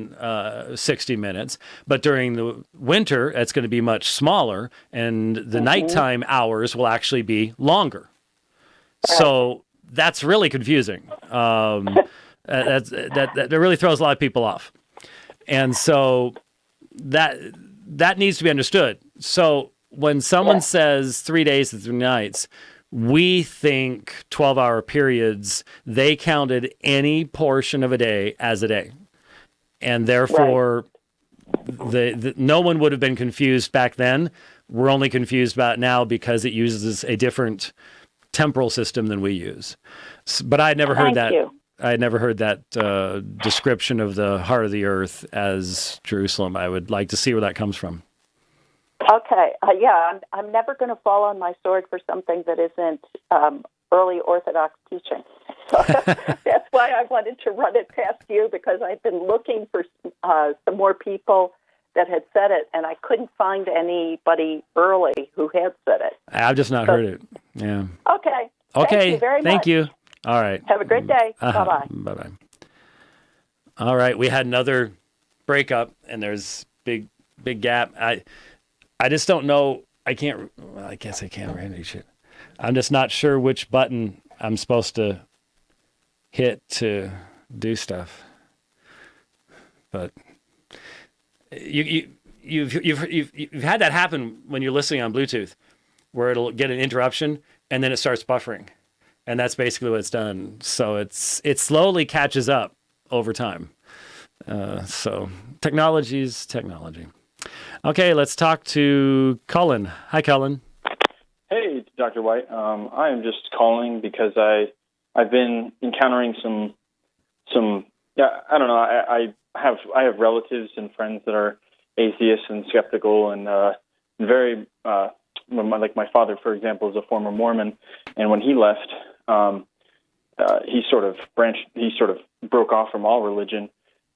60 minutes. But during the winter, it's going to be much smaller, and the nighttime hours will actually be longer. So that's really confusing. That really throws a lot of people off. And so that needs to be understood. So when someone says 3 days and 3 nights, we think 12-hour periods. They counted any portion of a day as a day. And therefore, no one would have been confused back then. We're only confused about it now because it uses a different temporal system than we use. But I had never heard that. I had never heard that description of the heart of the earth as Jerusalem. I would like to see where that comes from. Okay. I'm never going to fall on my sword for something that isn't early Orthodox teaching. So that's why I wanted to run it past you, because I've been looking for some more people that had said it, and I couldn't find anybody early who had said it. I've just not heard it. Yeah. Okay. Thank you very much. Thank you. All right. Have a great day. Bye-bye. Bye-bye. All right. We had another breakup, and there's big gap. I just don't know. I guess I can't read it. I'm just not sure which button I'm supposed to hit to do stuff. But you've had that happen when you're listening on Bluetooth, where it'll get an interruption and then it starts buffering, and that's basically what it's done. So it slowly catches up over time. So technology's technology. Okay, let's talk to Cullen. Hi, Cullen. Hey, Dr. White. I am just calling because I've been encountering some I don't know. I have relatives and friends that are atheists and skeptical and very like my father, for example, is a former Mormon, and when he left, he sort of broke off from all religion.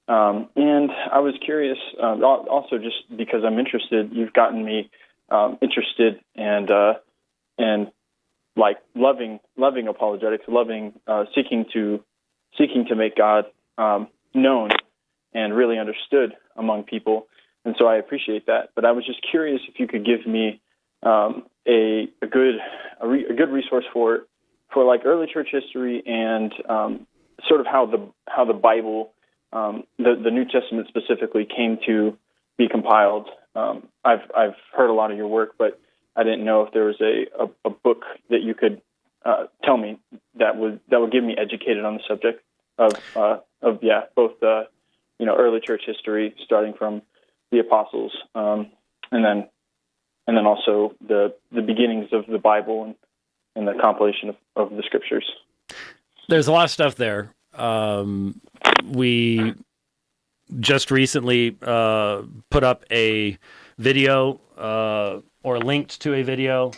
And I was curious, also just because I'm interested. You've gotten me interested and like loving apologetics, seeking to make God known and really understood among people. And so I appreciate that. But I was just curious if you could give me a good resource for like early church history and sort of how the Bible, the New Testament specifically, came to be compiled. I've heard a lot of your work, but I didn't know if there was a book that you could tell me that would get me educated on the subject of both early church history, starting from the apostles, and then also the beginnings of the Bible and the compilation of the scriptures. There's a lot of stuff there. We just recently put up a video or linked to a video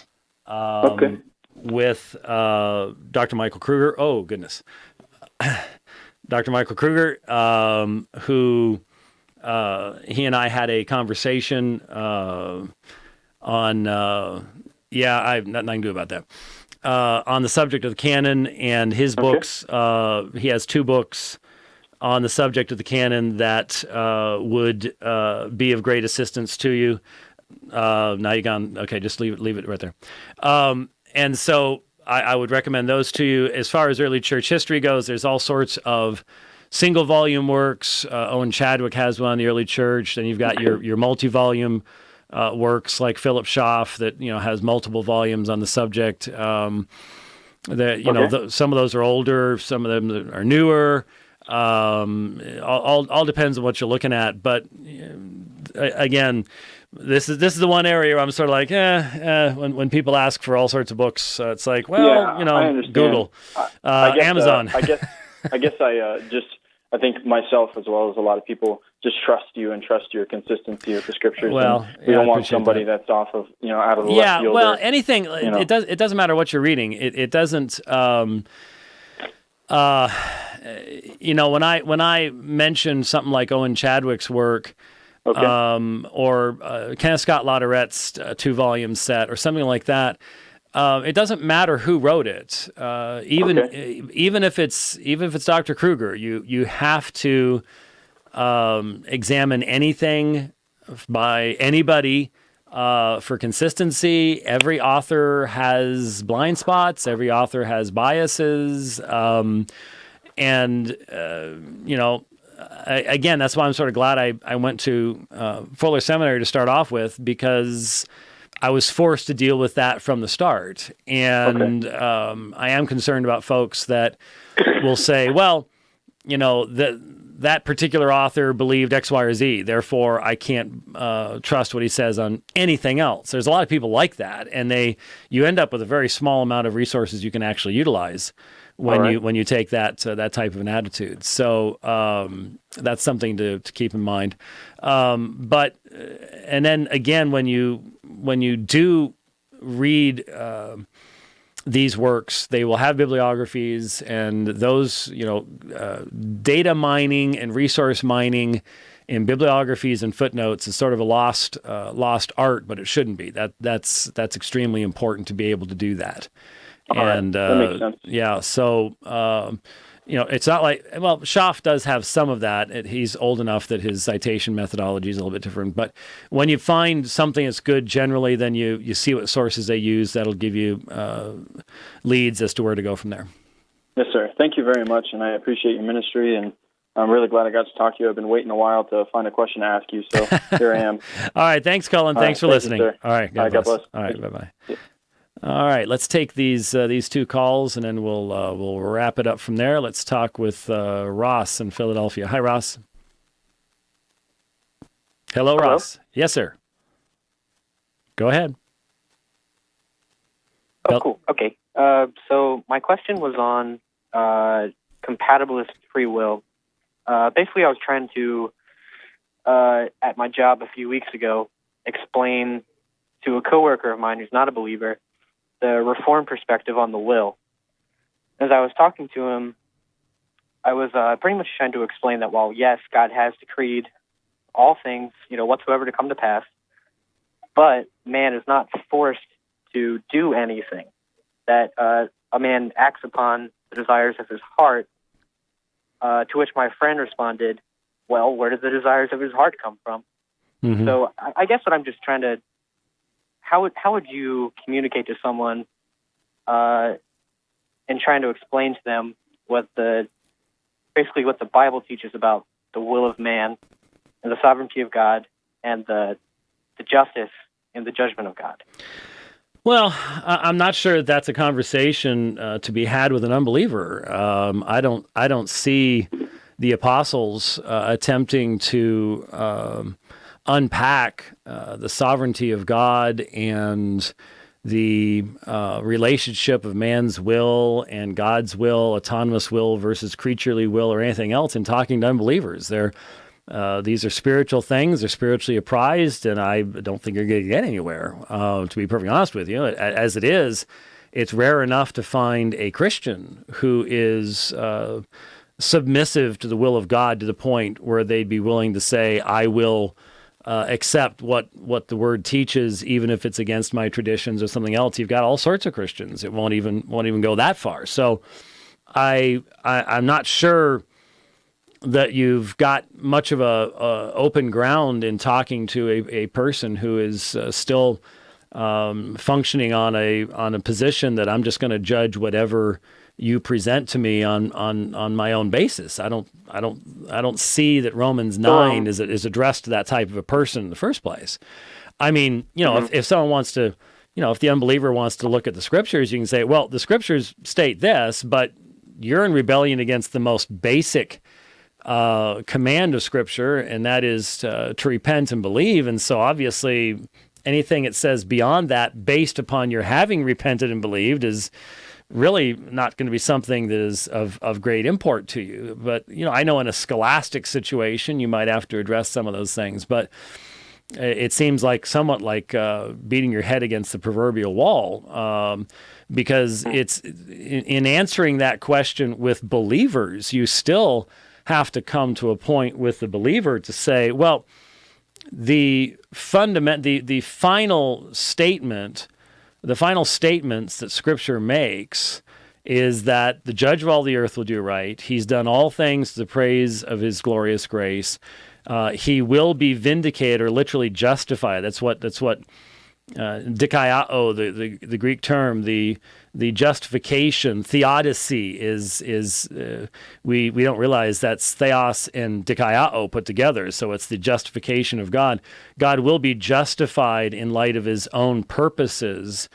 with Dr. Michael Kruger. Oh, goodness. Dr. Michael Kruger, who he and I had a conversation on, I have nothing I can do about that, on the subject of the canon and his books. He has 2 books on the subject of the canon that would be of great assistance to you. Now you're gone. Okay, just leave it right there. And so I would recommend those to you. As far as early church history goes, there's all sorts of single volume works. Owen Chadwick has one on the early church. Then you've got your multi-volume works like Philip Schaff that has multiple volumes on the subject. Some of those are older, some of them are newer. All depends on what you're looking at. But again, this is the one area where I'm sort of like, when people ask for all sorts of books, it's like, I understand. Google, I guess, Amazon. I think myself as well as a lot of people just trust you and trust your consistency with the scriptures. Well, we don't want somebody that's off of out of the left field. Well, anything. It doesn't matter what you're reading. It doesn't. When I mention something like Owen Chadwick's work. Okay. Or Kenneth Scott Lauderette's 2-volume set, or something like that. It doesn't matter who wrote it. Even if it's Dr. Kruger, you have to examine anything by anybody for consistency. Every author has blind spots. Every author has biases, again, that's why I'm sort of glad I went to Fuller Seminary to start off with, because I was forced to deal with that from the start. And I am concerned about folks that will say, well, that particular author believed X, Y, or Z, therefore I can't trust what he says on anything else. There's a lot of people like that, and you end up with a very small amount of resources you can actually utilize when you take that type of an attitude. So that's something to keep in mind. But then again, when you do read these works, they will have bibliographies, and those data mining and resource mining in bibliographies and footnotes is sort of a lost art, but it shouldn't be. That's extremely important to be able to do that. That makes sense. Yeah, so it's not like, well, Schaff does have some of that. He's old enough that his citation methodology is a little bit different. But when you find something that's good generally, then you see what sources they use. That'll give you leads as to where to go from there. Yes, sir. Thank you very much, and I appreciate your ministry, and I'm really glad I got to talk to you. I've been waiting a while to find a question to ask you, so here I am. All right, thanks, Colin. Thanks for listening. You, all right, God bless. All right, bye-bye. Yeah. All right, let's take these 2 calls, and then we'll wrap it up from there. Let's talk with Ross in Philadelphia. Hi, Ross. Hello, Ross. Yes, sir. Go ahead. Oh, cool. Okay. So my question was on compatibilist free will. Basically, I was trying to, at my job a few weeks ago, explain to a coworker of mine who's not a believer the Reformed perspective on the will. As I was talking to him, I was pretty much trying to explain that while, yes, God has decreed all things, whatsoever to come to pass, but man is not forced to do anything. That a man acts upon the desires of his heart, to which my friend responded, well, where do the desires of his heart come from? Mm-hmm. So I guess what I'm just trying to, how would you communicate to someone in trying to explain to them what the Bible teaches about the will of man and the sovereignty of God and the justice and the judgment of God? Well, I'm not sure that's a conversation to be had with an unbeliever. I don't see the apostles attempting to unpack the sovereignty of God and the relationship of man's will and God's will, autonomous will versus creaturely will, or anything else in talking to unbelievers. These are spiritual things. They're spiritually apprised, and I don't think you're going to get anywhere, to be perfectly honest with you. As it is, it's rare enough to find a Christian who is submissive to the will of God to the point where they'd be willing to say, I will accept what the word teaches, even if it's against my traditions or something else. You've got all sorts of Christians. It won't even go that far. So I'm not sure that you've got much of a open ground in talking to a person who is still functioning on a position that I'm just going to judge whatever you present to me on my own basis. I don't see that Romans 9 is addressed to that type of a person in the first place. I mean, if someone wants to, if the unbeliever wants to look at the scriptures, you can say, well, the scriptures state this, but you're in rebellion against the most basic command of scripture, and that is to repent and believe. And so obviously anything it says beyond that, based upon your having repented and believed, is really not going to be something that is of great import to you. But, I know in a scholastic situation, you might have to address some of those things, but it seems like somewhat like beating your head against the proverbial wall, because it's in answering that question with believers, you still have to come to a point with the believer to say, well, the final statement, the final statements that Scripture makes is that the Judge of all the earth will do right. He's done all things to the praise of His glorious grace. He will be vindicated, or literally justified. That's what dikaiao, the Greek term, the justification, theodicy is we don't realize that's theos and dikaiao put together. So it's the justification of God. God will be justified in light of His own purposes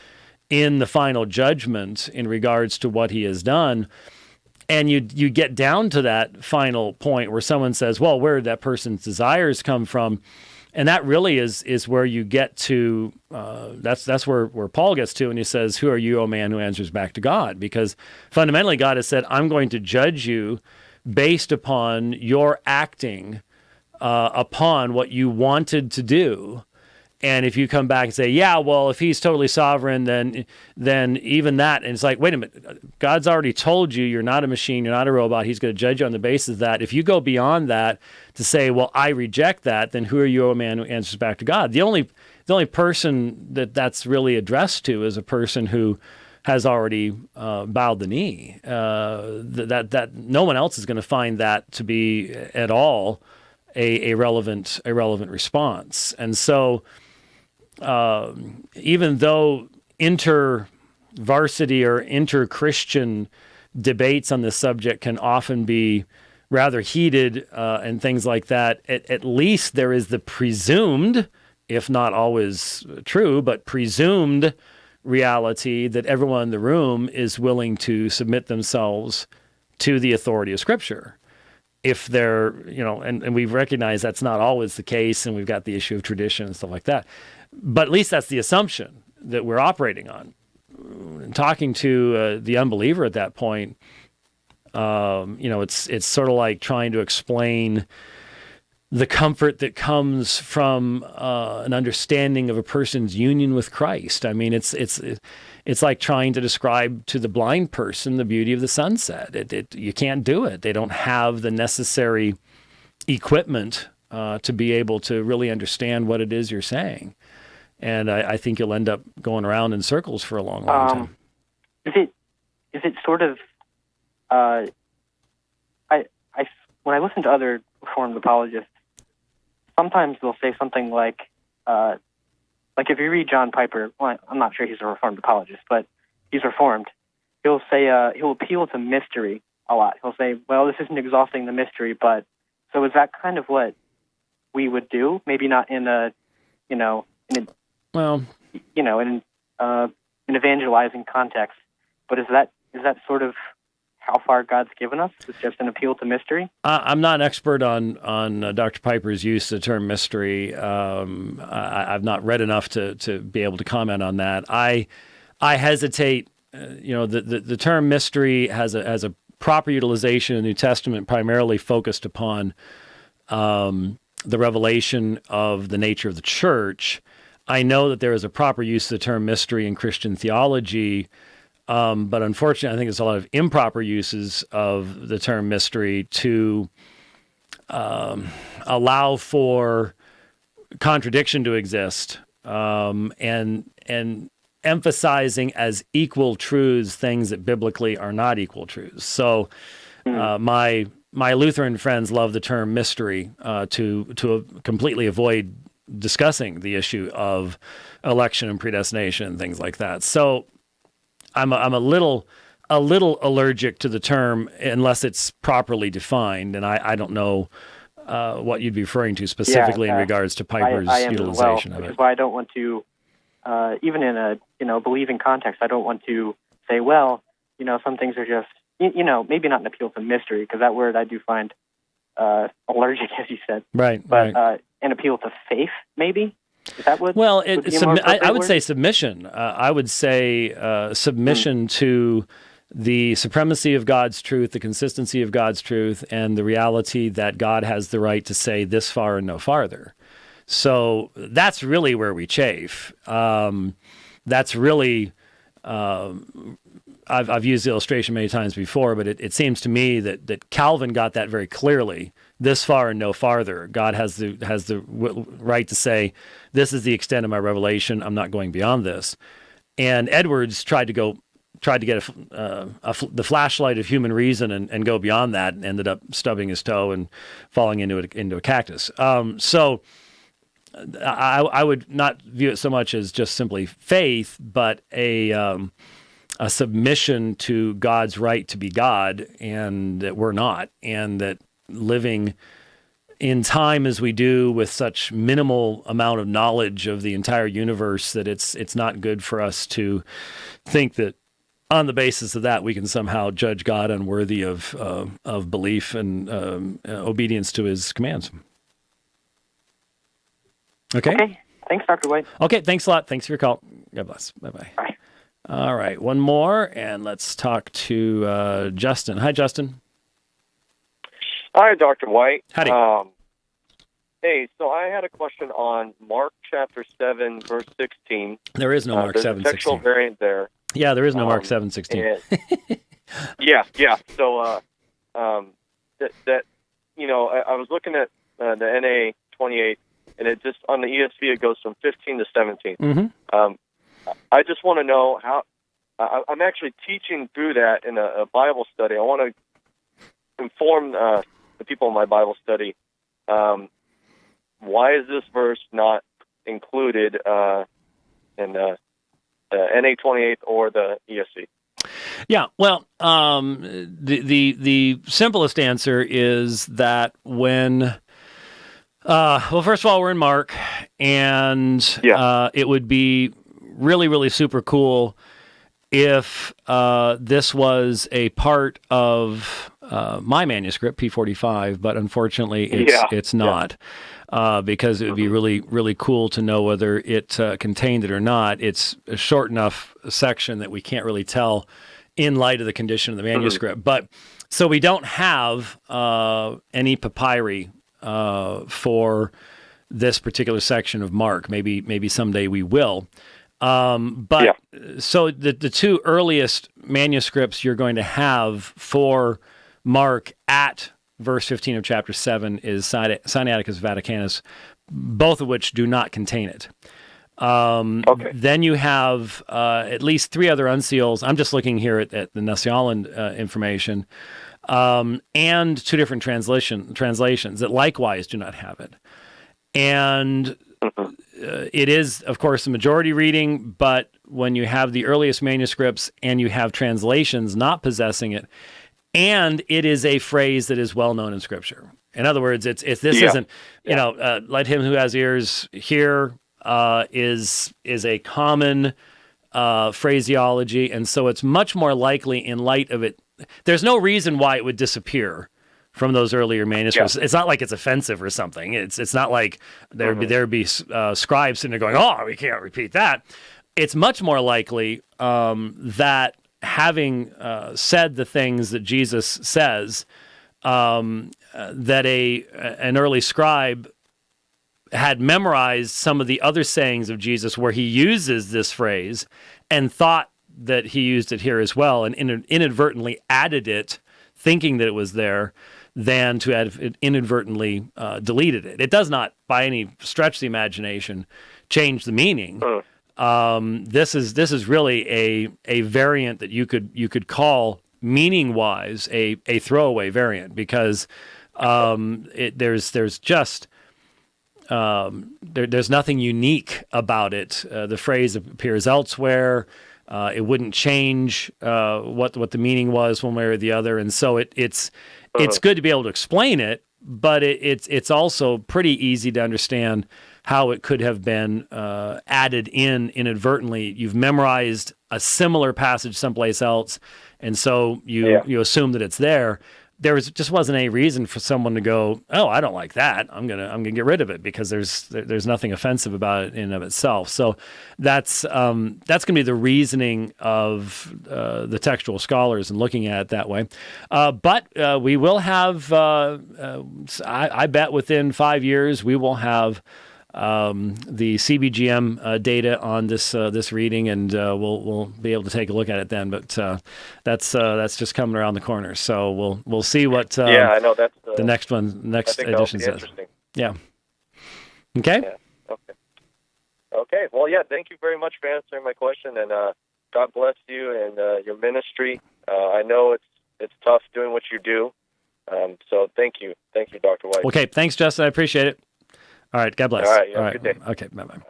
in the final judgment in regards to what He has done. And you get down to that final point where someone says, well, where did that person's desires come from? And that really is where you get to, that's where Paul gets to, and he says, who are you, O man, who answers back to God? Because fundamentally God has said, I'm going to judge you based upon your acting upon what you wanted to do. And if you come back and say, yeah, well, if He's totally sovereign, then even that, and it's like, wait a minute, God's already told you you're not a machine, you're not a robot. He's going to judge you on the basis of that. If you go beyond that to say, well, I reject that, then who are you, O man, who answers back to God? The only person that's really addressed to is a person who has already bowed the knee. That no one else is going to find that to be at all a relevant response. And so, even though inter-varsity or inter-Christian debates on this subject can often be rather heated and things like that, at least there is the presumed, if not always true, but presumed reality that everyone in the room is willing to submit themselves to the authority of Scripture. If they're, and we've recognized that's not always the case, and we've got the issue of tradition and stuff like that. But at least that's the assumption that we're operating on. Talking to the unbeliever at that point, it's sort of like trying to explain the comfort that comes from an understanding of a person's union with Christ. I mean, it's like trying to describe to the blind person the beauty of the sunset. You can't do it. They don't have the necessary equipment to be able to really understand what it is you're saying. And I think you'll end up going around in circles for a long time. Is it sort of? When I listen to other Reformed apologists, sometimes they'll say something like if you read John Piper, well, I'm not sure he's a Reformed apologist, but he's Reformed. He'll say he'll appeal to mystery a lot. He'll say, well, this isn't exhausting the mystery, but so is that kind of what we would do? Maybe not in an evangelizing context, but is that sort of how far God's given us? It's just an appeal to mystery? I'm not an expert on Dr. Piper's use of the term mystery. I've not read enough to be able to comment on that. I hesitate. The term mystery has a proper utilization in the New Testament, primarily focused upon the revelation of the nature of the church. I know that there is a proper use of the term mystery in Christian theology, but unfortunately, I think there's a lot of improper uses of the term mystery to allow for contradiction to exist, and emphasizing as equal truths things that biblically are not equal truths. So my Lutheran friends love the term mystery to completely avoid discussing the issue of election and predestination and things like that. So I'm a little allergic to the term unless it's properly defined, and I don't know what you'd be referring to specifically in regards to Piper's I am utilization as well, of which it. is why I don't want to, even in a believing context, I don't want to say, well, some things are just, maybe not an appeal to mystery, because that word I do find allergic, as you said. Right. But right. An appeal to faith, maybe. Is that what? Well, would be a more appropriate I would word? say submission. I would say submission to the supremacy of God's truth, the consistency of God's truth, and the reality that God has the right to say this far and no farther. So that's really where we chafe. That's really, I've used the illustration many times before, but it seems to me that Calvin got that very clearly. This far and no farther. God has the right to say, this is the extent of my revelation. I'm not going beyond this. And Edwards tried to get the flashlight of human reason and go beyond that, and ended up stubbing his toe and falling into a cactus. So I would not view it so much as just simply faith, but a submission to God's right to be God, and that we're not, and that living in time as we do with such minimal amount of knowledge of the entire universe that it's not good for us to think that on the basis of that we can somehow judge God unworthy of belief and obedience to his commands. Okay. Thanks, Dr. White. Okay, thanks a lot. Thanks for your call. God bless. Bye-bye. Bye. All right, one more, and let's talk to Justin. Hi, Justin. Hi, Dr. White. Howdy. Hey, so I had a question on Mark chapter 7, verse 16. There is no Mark There's 7, a textual 16. variant there. Yeah, there is no Mark 7, 16. Yeah. So that I was looking at the NA 28, and it just on the ESV it goes from 15 to 17. Mm-hmm. I just want to know how. I'm actually teaching through that in a Bible study. I want to inform the people in my Bible study. Why is this verse not included in the NA 28 or the ESV? Yeah, well, the simplest answer is that when, first of all, we're in Mark, and it would be really, really super cool if this was a part of my manuscript, P45, but unfortunately it's not. Because it would be really, really cool to know whether it contained it or not. It's a short enough section that we can't really tell in light of the condition of the manuscript. But so we don't have any papyri for this particular section of Mark. Maybe someday we will. So the two earliest manuscripts you're going to have for Mark at verse 15 of chapter 7 is Sinaiticus Vaticanus, both of which do not contain it. Then you have at least three other unseals. I'm just looking here at the Nasialand information, and two different translations that likewise do not have it. And it is, of course, the majority reading, but when you have the earliest manuscripts and you have translations not possessing it, and it is a phrase that is well known in Scripture. In other words, isn't let him who has ears hear is a common phraseology, and so it's much more likely in light of it. There's no reason why it would disappear from those earlier manuscripts. It's not like it's offensive or something. It's not like there'd be scribes sitting there going, "Oh, we can't repeat that." It's much more likely that having said the things that Jesus says, that an early scribe had memorized some of the other sayings of Jesus where he uses this phrase and thought that he used it here as well, and inadvertently added it, thinking that it was there, than to have inadvertently deleted it. It does not, by any stretch of the imagination, change the meaning. This is really a variant that you could call meaning wise a throwaway variant, because there's just there's nothing unique about it. The phrase appears elsewhere. It wouldn't change what the meaning was one way or the other, and so it's good to be able to explain it, but it's also pretty easy to understand how it could have been added in inadvertently. You've memorized a similar passage someplace else, and so you assume that it's there. Just wasn't any reason for someone to go, oh, I don't like that. I'm gonna get rid of it because there's nothing offensive about it in and of itself. So that's gonna be the reasoning of the textual scholars and looking at it that way. But we will have, I bet within 5 years we will have the CBGM data on this reading, and we'll be able to take a look at it then. But that's just coming around the corner, so we'll see what I know that's the next edition says. Yeah. Okay. Yeah. Okay. Well, yeah. Thank you very much for answering my question, and God bless you and your ministry. I know it's tough doing what you do. So thank you, Dr. White. Okay. Thanks, Justin. I appreciate it. All right. God bless. All right. Have a good day. Okay. Bye-bye.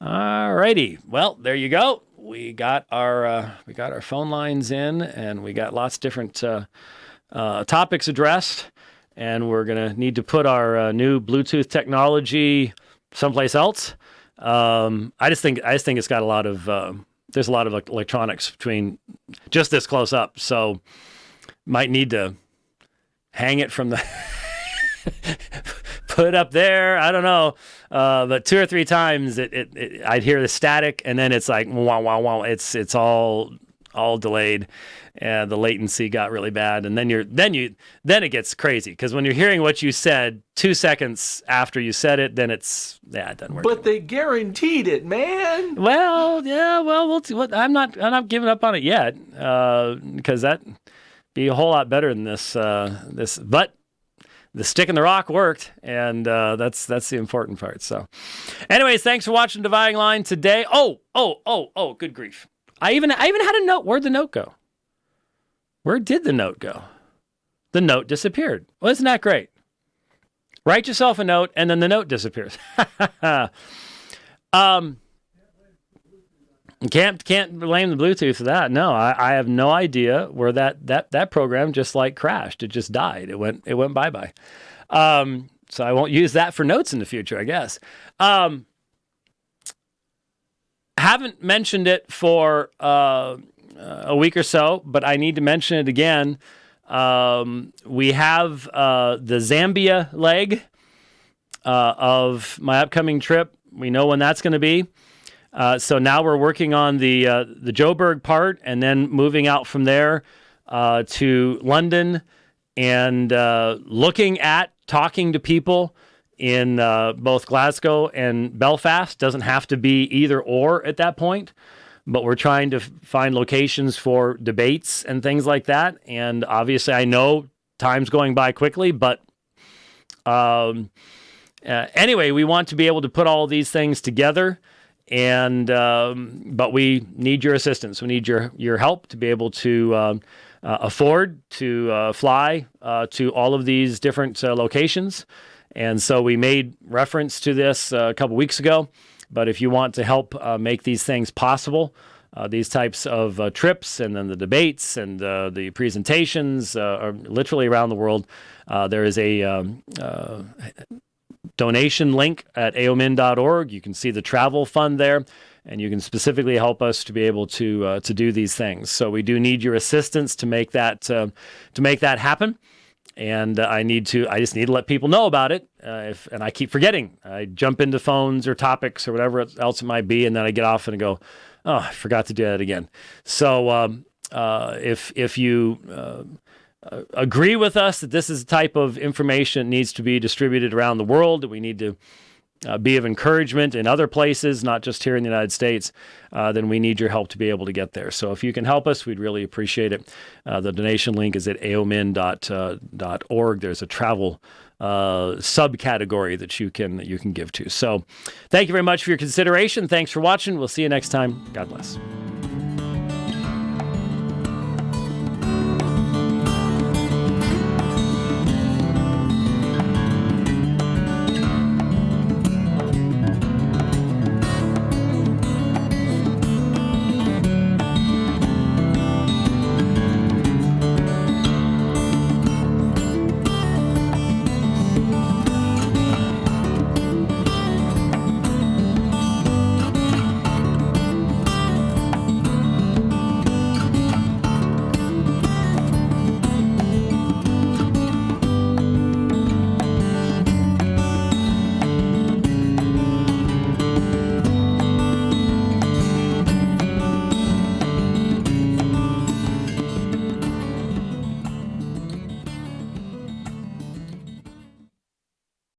All righty. Well, there you go. We got our phone lines in, and we got lots of different topics addressed, and we're gonna need to put our new Bluetooth technology someplace else. I just think it's got a lot of there's a lot of electronics between just this close up, so might need to hang it from the. Put up there, I don't know, but 2 or 3 times I'd hear the static, and then it's like wow, wow, wow. It's all delayed, and the latency got really bad, and then it gets crazy because when you're hearing what you said 2 seconds after you said it, then it doesn't work. But they guaranteed it, man. Well, yeah, I'm not giving up on it yet because that'd be a whole lot better than this, but. The stick in the rock worked, and that's the important part. So, anyways, thanks for watching Dividing Line today. Oh, good grief! I even had a note. Where'd the note go? Where did the note go? The note disappeared. Well, isn't that great? Write yourself a note, and then the note disappears. Can't blame the Bluetooth for that. No, I have no idea where that program just crashed. It just died. It went bye-bye. So I won't use that for notes in the future, I guess. Haven't mentioned it for a week or so, but I need to mention it again. We have the Zambia leg of my upcoming trip. We know when that's going to be. So now we're working on the Joburg part, and then moving out from there to London, and looking at talking to people in both Glasgow and Belfast. Doesn't have to be either or at that point, but we're trying to find locations for debates and things like that. And obviously, I know time's going by quickly, but anyway, we want to be able to put all these things together. And but we need your assistance. We need your help to be able to afford to fly to all of these different locations. And so we made reference to this a couple weeks ago. But if you want to help make these things possible, these types of trips, and then the debates and the presentations are literally around the world, there is a donation link at aomin.org. You can see the travel fund there, and you can specifically help us to be able to do these things. So we do need your assistance to make that happen. And I just need to let people know about it. And I keep forgetting. I jump into phones or topics or whatever else it might be, and then I get off and I go, oh, I forgot to do that again. So if you agree with us that this is the type of information that needs to be distributed around the world, that we need to be of encouragement in other places, not just here in the United States, then we need your help to be able to get there. So if you can help us, we'd really appreciate it. The donation link is at aomin.org. There's a travel subcategory that you can give to. So thank you very much for your consideration. Thanks for watching. We'll see you next time. God bless.